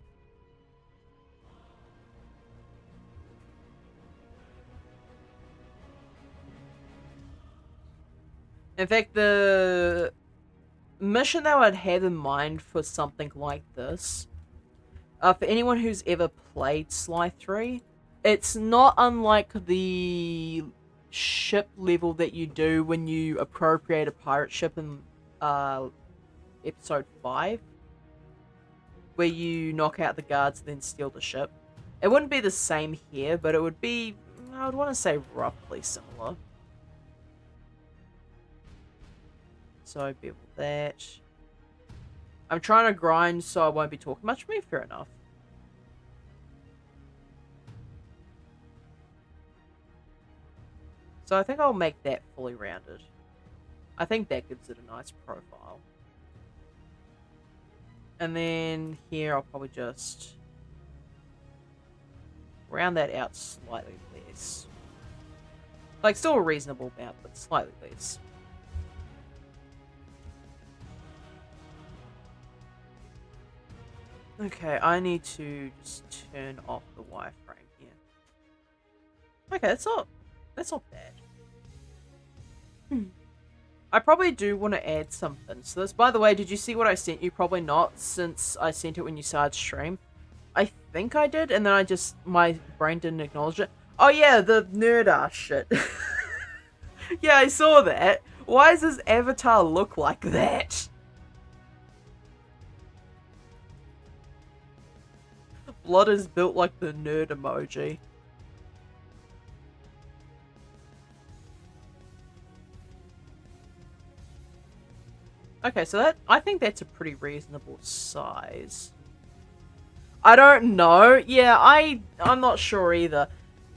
S1: In fact, the mission that I'd have in mind for something like this, for anyone who's ever played Sly 3, it's not unlike the ship level that you do when you appropriate a pirate ship in episode 5, where you knock out the guards and then steal the ship. It wouldn't be the same here, but it would be, I would want to say, roughly similar. So, be with that. I'm trying to grind so I won't be talking much. Me, fair enough. So I think I'll make that fully rounded. I think that gives it a nice profile. And then here I'll probably just round that out slightly less. Like, still a reasonable amount, but slightly less. Okay, I need to just turn off the wireframe here. Okay, that's not bad. I probably do want to add something. So this, by the way, did you see what I sent you? Probably not, since I sent it when you started stream. I think I did, and then my brain didn't acknowledge it. Oh yeah, the nerd ass shit. Yeah, I saw that. Why does his avatar look like that? Blood is built like the nerd emoji. Okay, so I think that's a pretty reasonable size. I don't know. Yeah, I'm not sure either.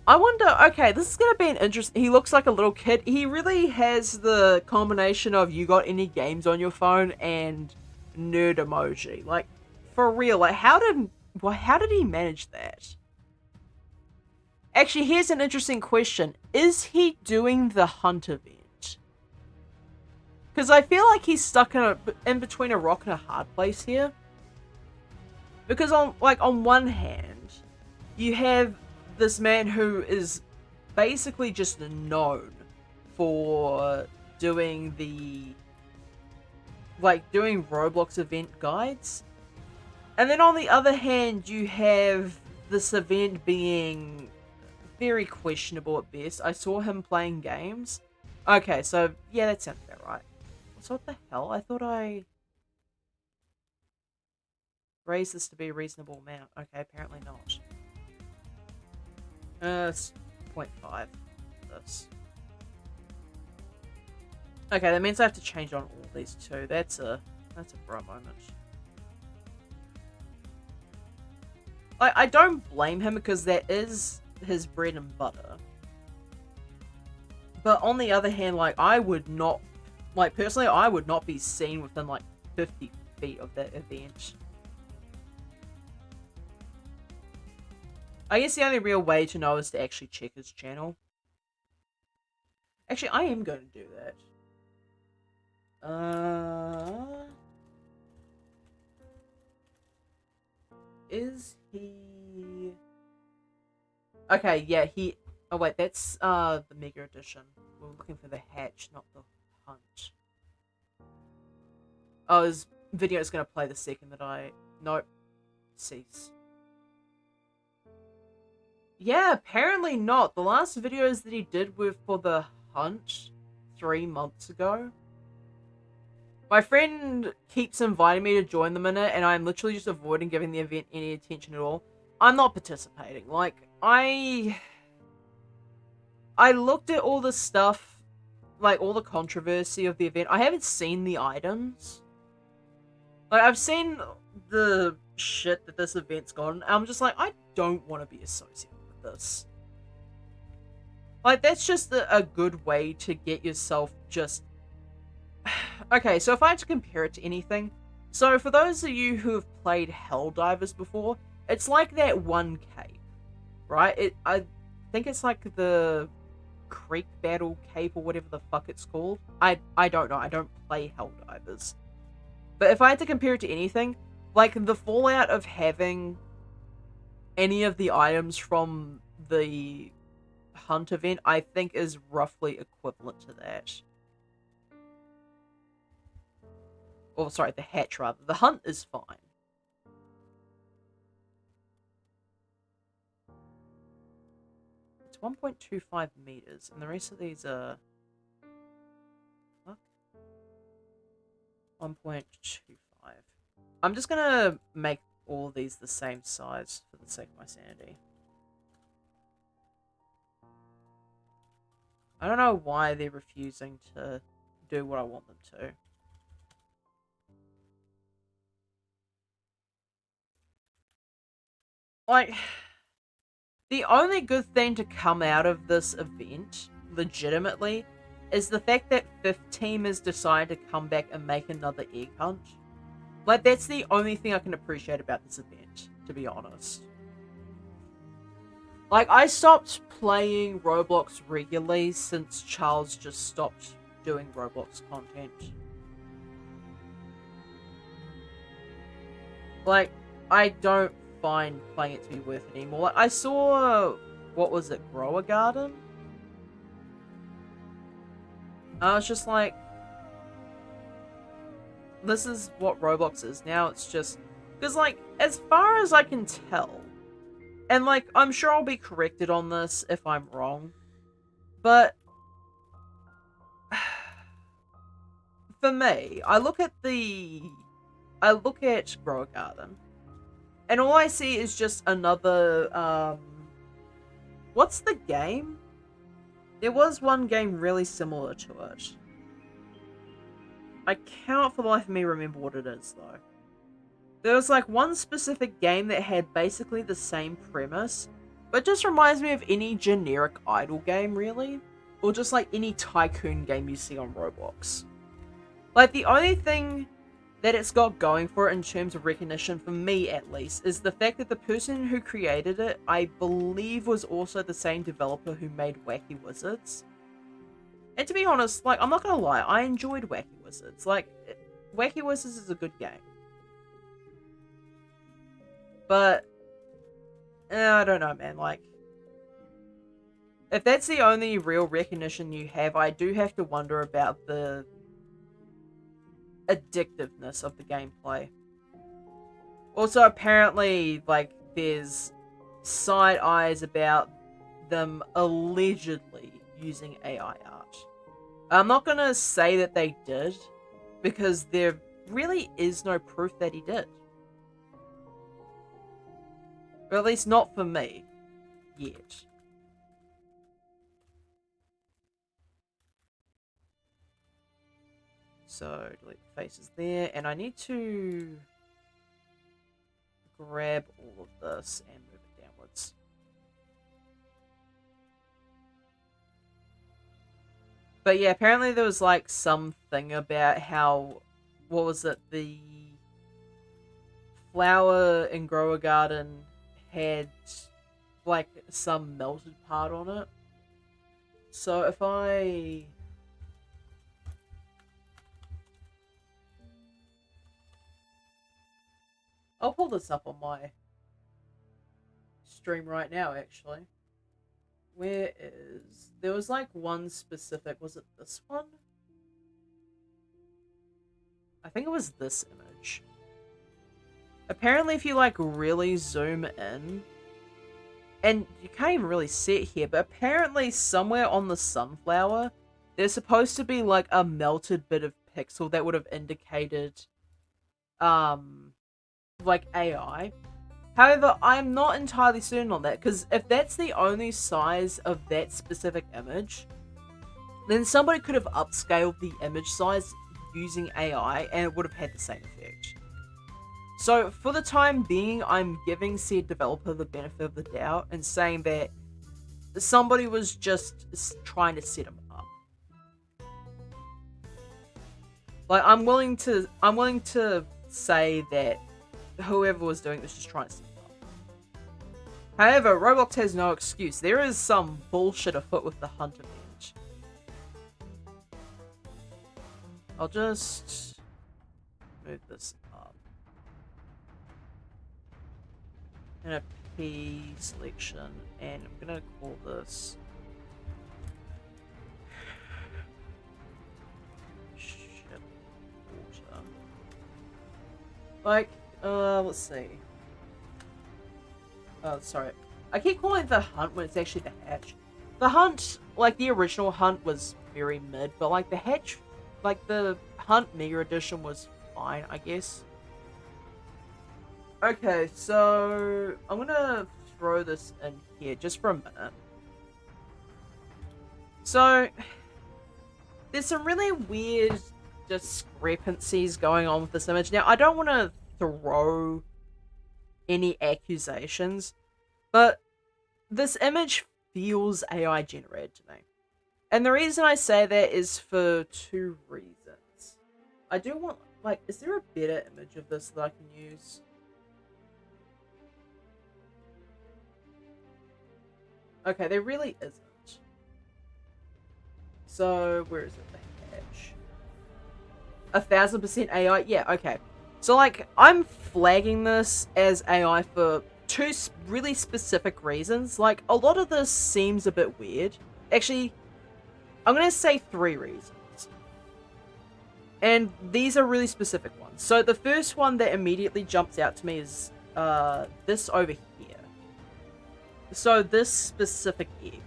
S1: I wonder, okay, this is gonna be an interesting, he looks like a little kid. He really has the combination of you got any games on your phone and nerd emoji. Like, for real, like, how did he manage that? Actually, here's an interesting question. Is he doing the hunt event? Because I feel like he's stuck in between a rock and a hard place here. Because on one hand, you have this man who is basically just known for doing doing Roblox event guides. And then on the other hand, you have this event being very questionable at best. I saw him playing games. Okay, so yeah, that sounds about right. So what the hell? I thought I raised this to be a reasonable amount. Okay, apparently not. It's 0.5. This. Okay, that means I have to change on all these too. That's a bro moment. I don't blame him because that is his bread and butter. But on the other hand, like, I would not, like, personally, I would not be seen within, like, 50 feet of that event. I guess the only real way to know is to actually check his channel. Actually, I am going to do that. Is he... Okay, yeah, he... Oh, wait, that's, the Mega Edition. We're looking for the hatch, not the hunt. Oh, his video is going to play the second that I... Nope. Cease. Yeah, apparently not. The last videos that he did were for the hunt 3 months ago. My friend keeps inviting me to join them in it, and I'm literally just avoiding giving the event any attention at all. I'm not participating. Like, I looked at all the stuff, like, all the controversy of the event. I haven't seen the items. Like, I've seen the shit that this event's gotten, and I'm just like, I don't want to be associated with this. Like, that's just a good way to get yourself just... Okay, so if I had to compare it to anything... So, for those of you who have played Helldivers before, it's like that one cape, right? I think it's like the Creek Battle Cape or whatever the fuck it's called. I don't know, I don't play Helldivers. But if I had to compare it to anything, like, the fallout of having any of the items from the hunt event, I think is roughly equivalent to that. Or, sorry, the hatch, rather. The hunt is fine. It's 1.25 meters, and the rest of these are... Fuck. 1.25. I'm just gonna make all of these the same size for the sake of my sanity. I don't know why they're refusing to do what I want them to. Like, the only good thing to come out of this event, legitimately, is the fact that 5th Team has decided to come back and make another egg hunt. Like, that's the only thing I can appreciate about this event, to be honest. Like, I stopped playing Roblox regularly since Charles just stopped doing Roblox content. Like, I don't find playing it to be worth it anymore. Like, I saw, what was it, Grow a Garden? I was just like, this is what Roblox is now. It's just, because, like, as far as I can tell, and, like, I'm sure I'll be corrected on this if I'm wrong, but for me, I look at Grow a Garden, and all I see is just another, what's the game? There was one game really similar to it. I cannot for the life of me remember what it is, though. There was, like, one specific game that had basically the same premise, but just reminds me of any generic idle game, really. Or just, like, any tycoon game you see on Roblox. Like, the only thing that it's got going for it in terms of recognition, for me at least, is the fact that the person who created it, I believe, was also the same developer who made Wacky Wizards. And to be honest, like, I'm not gonna lie, I enjoyed Wacky Wizards. Like, Wacky Wizards is a good game. But, I don't know, man, like, if that's the only real recognition you have, I do have to wonder about the addictiveness of the gameplay. Also, apparently, like, there's side eyes about them allegedly using AI art. I'm not gonna say that they did, because there really is no proof that he did. Or at least not for me, yet. So, delete the faces there, and I need to grab all of this and move it downwards. But yeah, apparently there was like something about how, what was it, the flower in Grow a Garden had like some melted part on it. So if I'll pull this up on my stream right now, actually. Where is... There was like one specific... Was it this one? I think it was this image. Apparently if you like really zoom in... And you can't even really see it here, but apparently somewhere on the sunflower, there's supposed to be like a melted bit of pixel that would have indicated... like AI. However, I'm not entirely certain on that, because if that's the only size of that specific image, then somebody could have upscaled the image size using AI and it would have had the same effect. So for the time being, I'm giving said developer the benefit of the doubt and saying that somebody was just trying to set him up. Like, I'm willing to say that whoever was doing this was just trying to set him up. However, Roblox has no excuse. There is some bullshit afoot with the hunt event. I'll just move this up. And a P selection, and I'm gonna call this ship water. Like, let's see. Oh, sorry. I keep calling it the hunt when it's actually the hatch. The hunt, like the original hunt, was very mid, but like the hatch, like the hunt Mega Edition was fine, I guess. Okay, so I'm gonna throw this in here just for a minute. So, there's some really weird discrepancies going on with this image. Now, I don't want to throw any accusations, but this image feels AI generated to me. And the reason I say that is for two reasons. I do want, like, is there a better image of this that I can use? Okay, there really isn't. So, where is it? The hatch. 1000% AI? Yeah, okay. So, like, I'm flagging this as AI for two really specific reasons. Like, a lot of this seems a bit weird. Actually, I'm going to say 3 reasons. And these are really specific ones. So, the first one that immediately jumps out to me is this over here. So, this specific egg.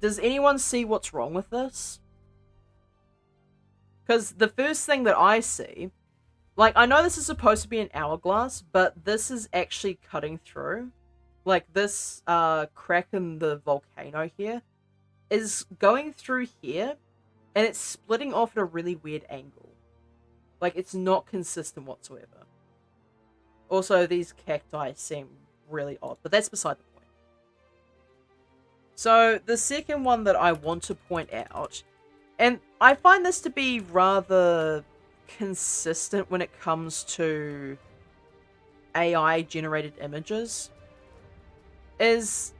S1: Does anyone see what's wrong with this? Because the first thing that I see, like, I know this is supposed to be an hourglass, but this is actually cutting through. Like, this crack in the volcano here is going through here, and it's splitting off at a really weird angle. Like, it's not consistent whatsoever. Also, these cacti seem really odd, but that's beside the point. So, the second one that I want to point out, and I find this to be rather consistent when it comes to AI-generated images, is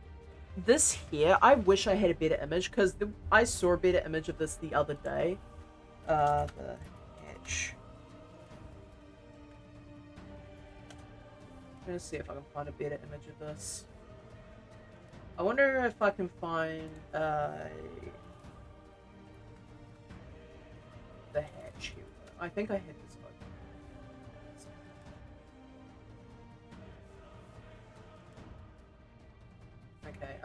S1: this here. I wish I had a better image, because I saw a better image of this the other day. The hatch. I'm gonna see if I can find a better image of this. I wonder if I can find the hatch here. I think I had this one. Okay,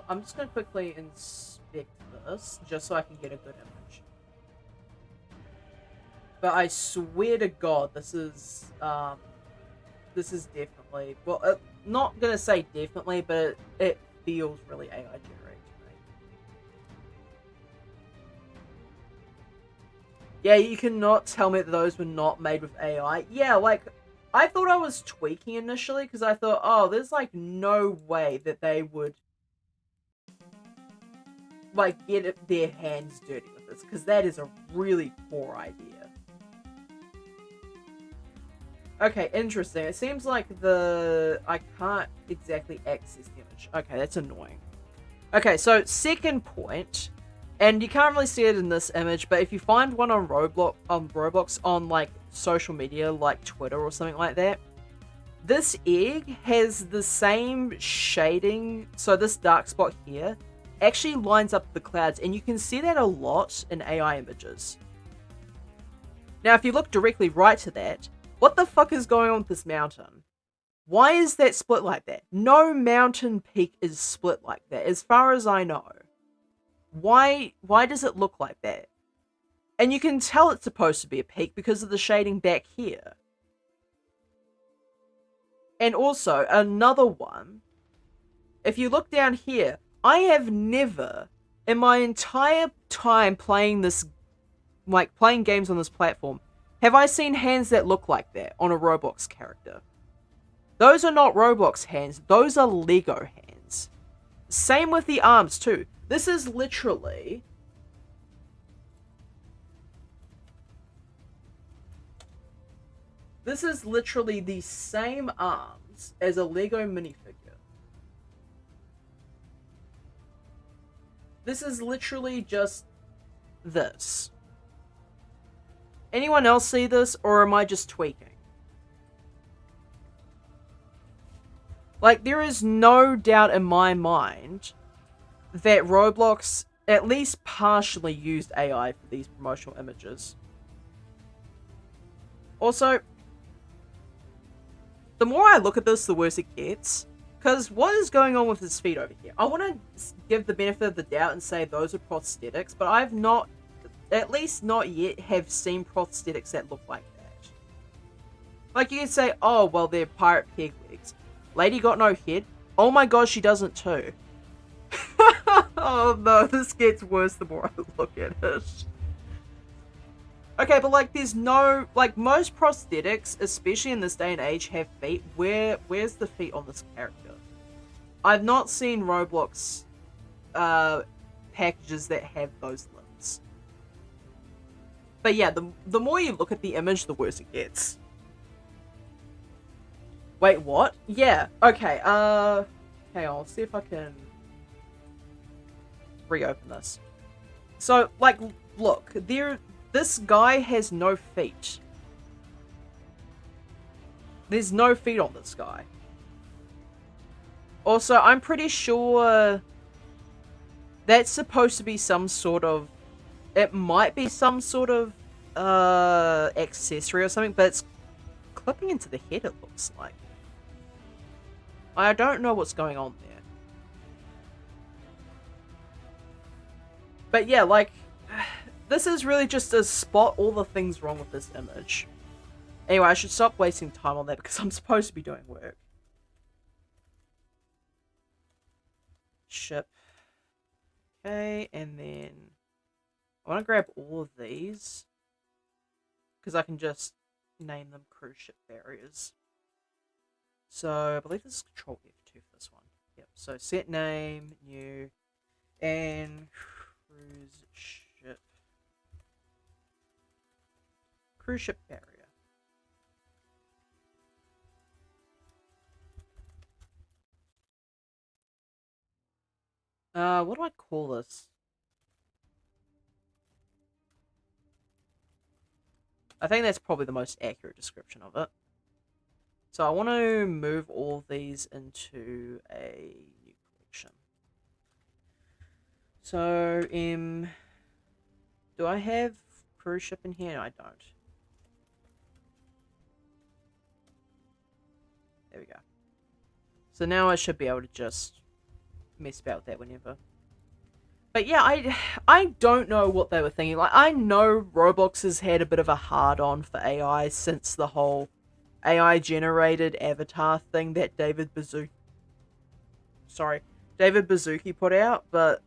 S1: I'm just gonna quickly inspect this just so I can get a good image. But I swear to God, this is definitely, well, not gonna say definitely, but it feels really AI generated to me. Yeah, you cannot tell me that those were not made with AI. Yeah, like, I thought I was tweaking initially, because I thought, oh, there's, like, no way that they would, like, get their hands dirty with this, because that is a really poor idea. Okay, interesting. It seems like I can't exactly access the image. Okay, that's annoying. Okay, so second point, and you can't really see it in this image, but if you find one on Roblox on like social media, like Twitter or something like that, this egg has the same shading. So this dark spot here actually lines up the clouds, and you can see that a lot in AI images. Now, if you look directly right to that, what the fuck is going on with this mountain? Why is that split like that? No mountain peak is split like that, as far as I know. Why does it look like that? And you can tell it's supposed to be a peak because of the shading back here. And also, another one, if you look down here, I have never, in my entire time playing this, like, playing games on this platform, have I seen hands that look like that on a Roblox character. Those are not Roblox hands. Those are Lego hands. Same with the arms too. This is literally... This is literally the same arms as a Lego minifigure. This is literally just this. Anyone else see this, or am I just tweaking? Like, there is no doubt in my mind that Roblox at least partially used AI for these promotional images. Also, the more I look at this, the worse it gets. Because what is going on with his feet over here? I want to give the benefit of the doubt and say those are prosthetics, but I've not, at least not yet, have seen prosthetics that look like that. Like, you could say, oh, well, they're pirate peg legs. Lady got no head? Oh my god, she doesn't too. Oh no, this gets worse the more I look at it. Okay, but like, there's no, like, most prosthetics, especially in this day and age, have feet. Where's the feet on this character? I've not seen Roblox packages that have those limbs. But yeah, the more you look at the image, the worse it gets. Wait, what? Yeah, okay, okay, I'll see if I can reopen this. So, like, look, this guy has no feet. There's no feet on this guy. Also, I'm pretty sure that's supposed to be some sort of... It might be some sort of accessory or something, but it's clipping into the head, it looks like. I don't know what's going on there. But yeah, like, this is really just to spot all the things wrong with this image. Anyway, I should stop wasting time on that because I'm supposed to be doing work. Ship. Okay, and then I want to grab all of these because I can just name them cruise ship barriers. So I believe this is Control F2 for this one. Yep. So set name, new, and cruise ship barrier. What do I call this? I think that's probably the most accurate description of it. So I want to move all these into a new collection. So, do I have cruise ship in here? No, I don't. There we go. So now I should be able to just mess about with that whenever. But yeah, I don't know what they were thinking. Like, I know Roblox has had a bit of a hard-on for AI since the whole AI-generated avatar thing that David Baszucki put out, but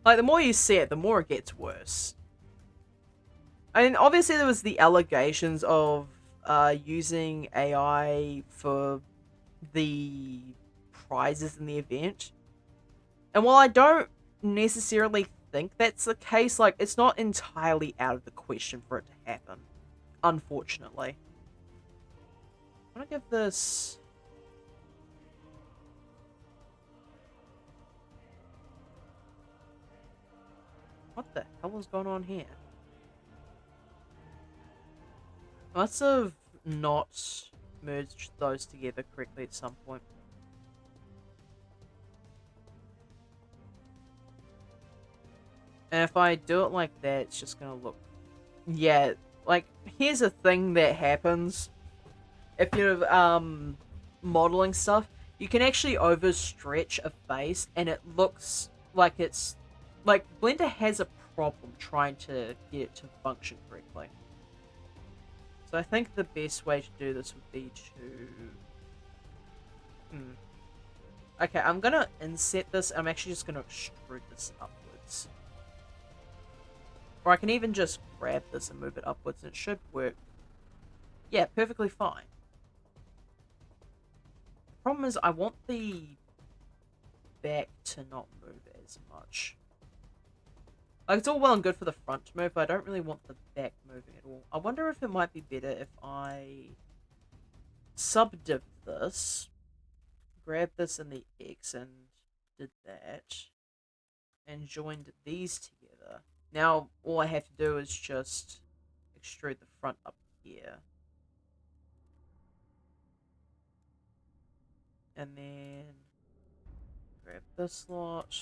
S1: like, the more you see it, the more it gets worse. I mean, obviously there was the allegations of using AI for the prizes in the event. And while I don't necessarily think that's the case, like, it's not entirely out of the question for it to happen. Unfortunately. I'm gonna give this... What the hell is going on here? I must have not merged those together correctly at some point. And if I do it like that, it's just gonna look... Yeah, like, here's a thing that happens. If you're, modeling stuff, you can actually overstretch a face, and it looks like it's... Like, Blender has a problem trying to get it to function correctly. So I think the best way to do this would be to... Okay, I'm gonna inset this. I'm actually just gonna extrude this upwards. Or I can even just grab this and move it upwards, and it should work Yeah, perfectly fine. The problem is I want the back to not move as much. Like, it's all well and good for the front to move, but I don't really want the back moving at all. I wonder if it might be better if I subdiv this, grab this in the X and did that, and joined these together. Now, all I have to do is just extrude the front up here. And then grab this lot.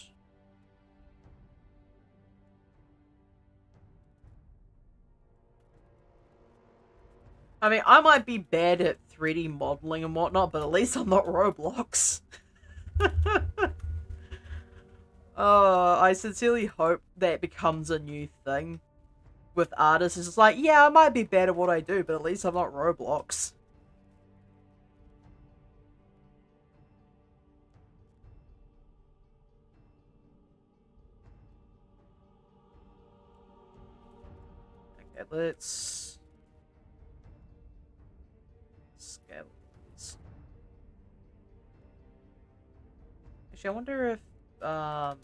S1: I mean, I might be bad at 3D modeling and whatnot, but at least I'm not Roblox. I sincerely hope that becomes a new thing with artists. It's like, yeah, I might be bad at what I do, but at least I'm not Roblox. Okay, let's scale these. Actually, I wonder if moving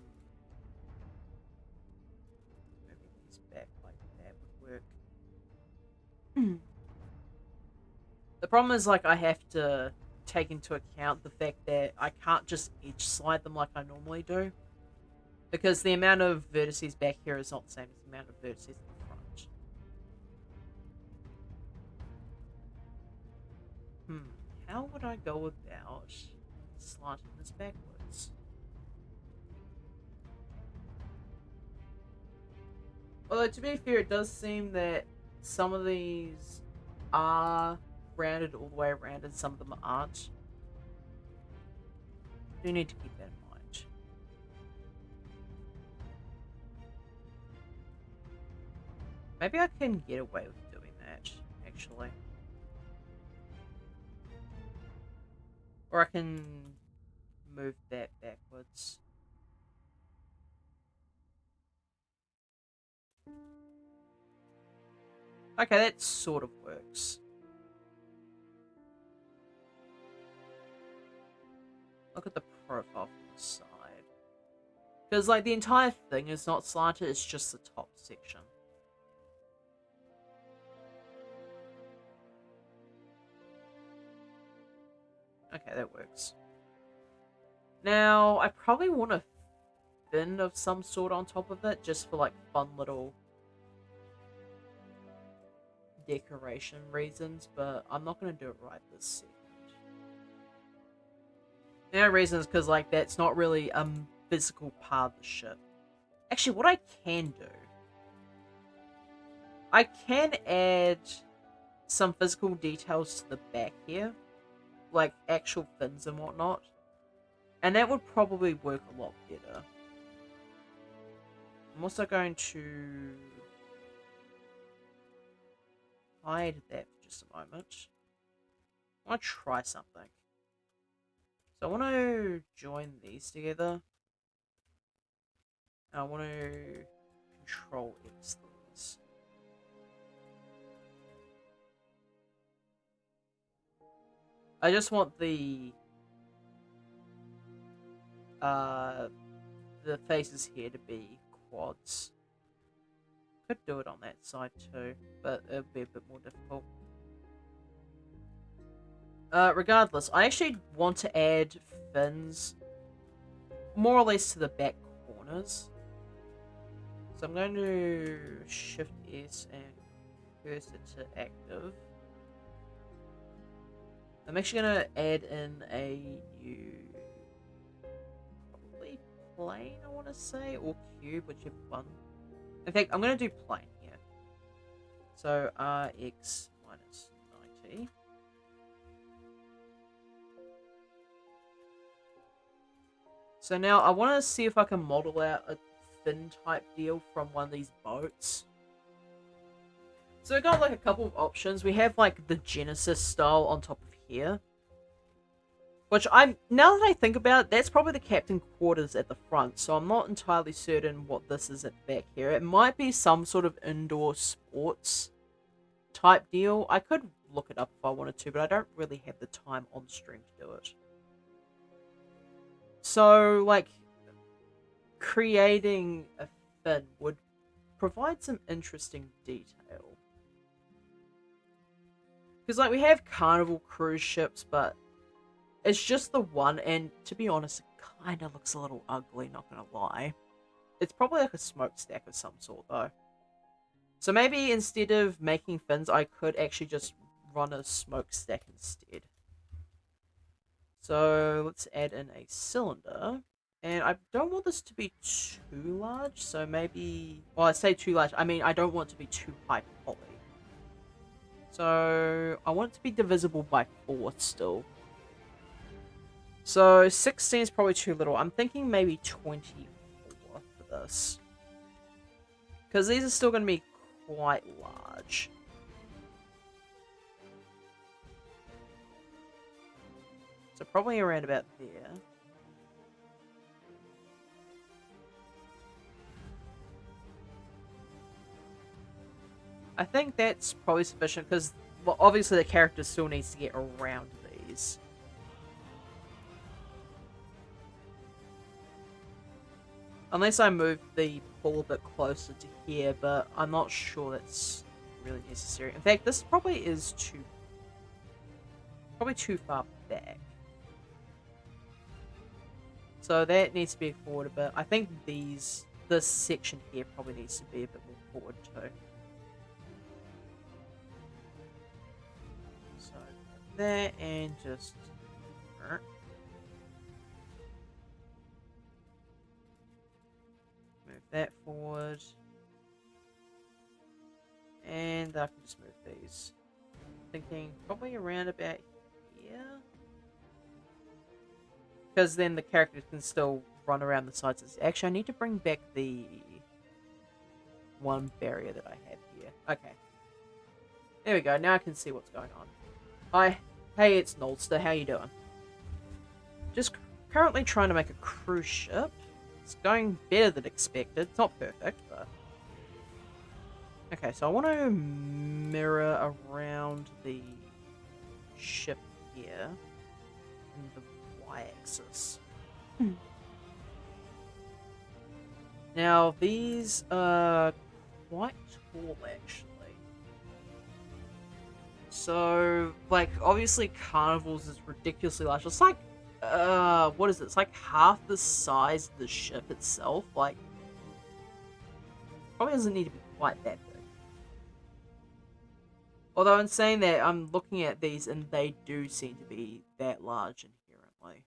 S1: these back like that would work. The problem is, like, I have to take into account the fact that I can't just edge slide them like I normally do, because the amount of vertices back here is not the same as the amount of vertices in the front. How would I go about slanting this backwards? Although, to be fair, it does seem that some of these are rounded all the way around and some of them aren't. I do need to keep that in mind. Maybe I can get away with doing that, actually. Or I can move that backwards. Okay, that sort of works. Look at the profile from the side. Because, like, the entire thing is not slanted, it's just the top section. Okay, that works. Now, I probably want a fin of some sort on top of it, just for, like, fun little decoration reasons, but I'm not going to do it right this second. The only reason is because, like, that's not really a physical part of the ship. Actually, what I can do, I can add some physical details to the back here, like actual fins and whatnot, and that would probably work a lot better. I'm also going to hide that for just a moment. I want to try something. So I want to join these together. And I want to control X these. I just want the faces here to be quads. Could do it on that side too, but it would be a bit more difficult. Regardless, I actually want to add fins more or less to the back corners. So I'm going to Shift S and cursor to active. I'm actually going to add in a new, probably plane, I want to say, or cube, whichever one. In fact, I'm going to do plane here. So Rx minus 90. So now I want to see if I can model out a fin type deal from one of these boats. So we've got like a couple of options. We have like the Genesis style on top of here. Which now that I think about it, that's probably the captain quarters at the front. So I'm not entirely certain what this is at the back here. It might be some sort of indoor sports type deal. I could look it up if I wanted to, but I don't really have the time on stream to do it. So, like, creating a fin would provide some interesting detail. Because, like, we have Carnival cruise ships, but it's just the one, and to be honest, it kind of looks a little ugly, not gonna lie. It's probably like a smokestack of some sort, though. So maybe instead of making fins, I could actually just run a smokestack instead. So let's add in a cylinder. And I don't want this to be too large, so maybe... Well, I say too large, I mean I don't want it to be too high poly. So I want it to be divisible by 4 still. So 16 is probably too little. I'm thinking maybe 24 for this. Because these are still going to be quite large. So probably around about there. I think that's probably sufficient because, well, obviously the character still needs to get around these. Unless I move the pool a bit closer to here, but I'm not sure that's really necessary. In fact, this probably is probably too far back. So that needs to be forward a bit. I think this section here probably needs to be a bit more forward too. So there and just move that forward. And I can just move these. Thinking probably around about here. Because then the character can still run around the sides. Actually, I need to bring back the one barrier that I had here. Okay. There we go. Now I can see what's going on. Hi. Hey, it's Nolster. How you doing? Just currently trying to make a cruise ship. It's going better than expected. It's not perfect, but... Okay, so I want to mirror around the ship here. In the y-axis. Now, these are quite tall, actually. So, like, obviously Carnival's is ridiculously large. It's like, what is it? It's like half the size of the ship itself. Like, probably doesn't need to be quite that big. Although in saying that, I'm looking at these and they do seem to be that large inherently.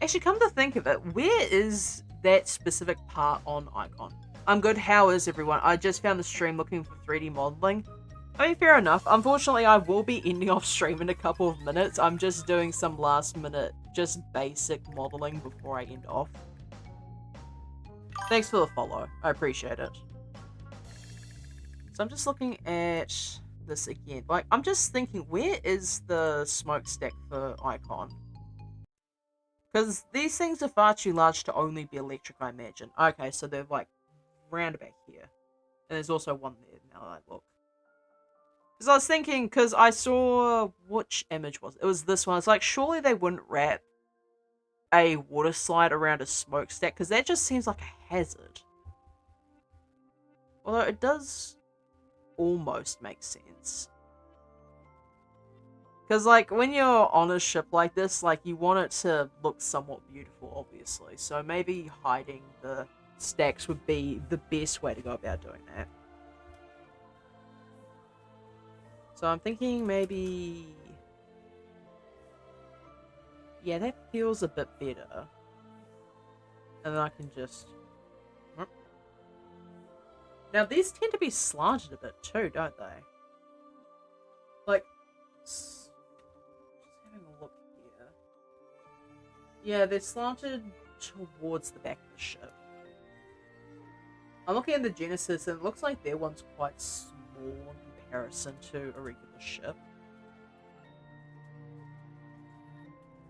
S1: Actually, come to think of it, where is that specific part on Icon? I'm good, how is everyone? I just found the stream looking for 3D modeling. I mean, fair enough. Unfortunately, I will be ending off stream in a couple of minutes. I'm just doing some last minute, just basic modeling before I end off. Thanks for the follow. I appreciate it. So I'm just looking at this again. Like, I'm just thinking, where is the smokestack for Icon? Because these things are far too large to only be electric, I imagine. Okay, so they're like round about here. And there's also one there now that I look. Because I was thinking, because I saw, which image was it? It was this one. It's like, surely they wouldn't wrap a water slide around a smokestack, because that just seems like a hazard. Although it does almost make sense. Because, like, when you're on a ship like this, like, you want it to look somewhat beautiful, obviously. So maybe hiding the stacks would be the best way to go about doing that. So I'm thinking maybe... Yeah, that feels a bit better. And then I can just... Now, these tend to be slanted a bit too, don't they? Like... Just having a look here. Yeah, they're slanted towards the back of the ship. I'm looking at the Genesis and it looks like their one's quite small in comparison to a regular ship.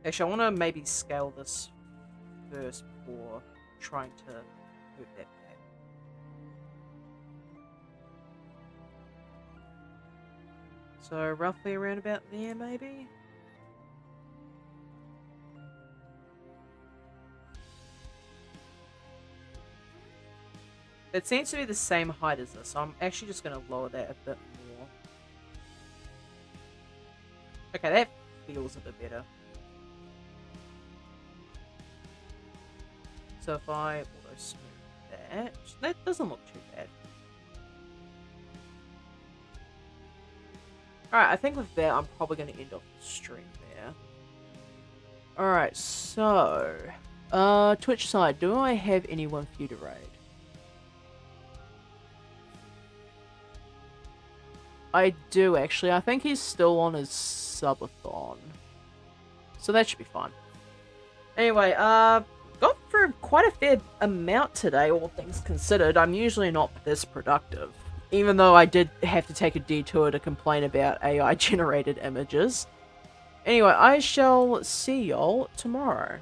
S1: Actually, I want to maybe scale this first before trying to move that back. So roughly around about there, maybe? It seems to be the same height as this, so I'm actually just going to lower that a bit more. Okay, that feels a bit better. So if I auto smooth that doesn't look too bad. Alright, I think with that, I'm probably going to end off the stream there. Alright, so... Twitch side, do I have anyone for you to raid? I do, actually. I think he's still on his subathon. So that should be fine. Anyway, got through quite a fair amount today, all things considered. I'm usually not this productive. Even though I did have to take a detour to complain about AI-generated images. Anyway, I shall see y'all tomorrow.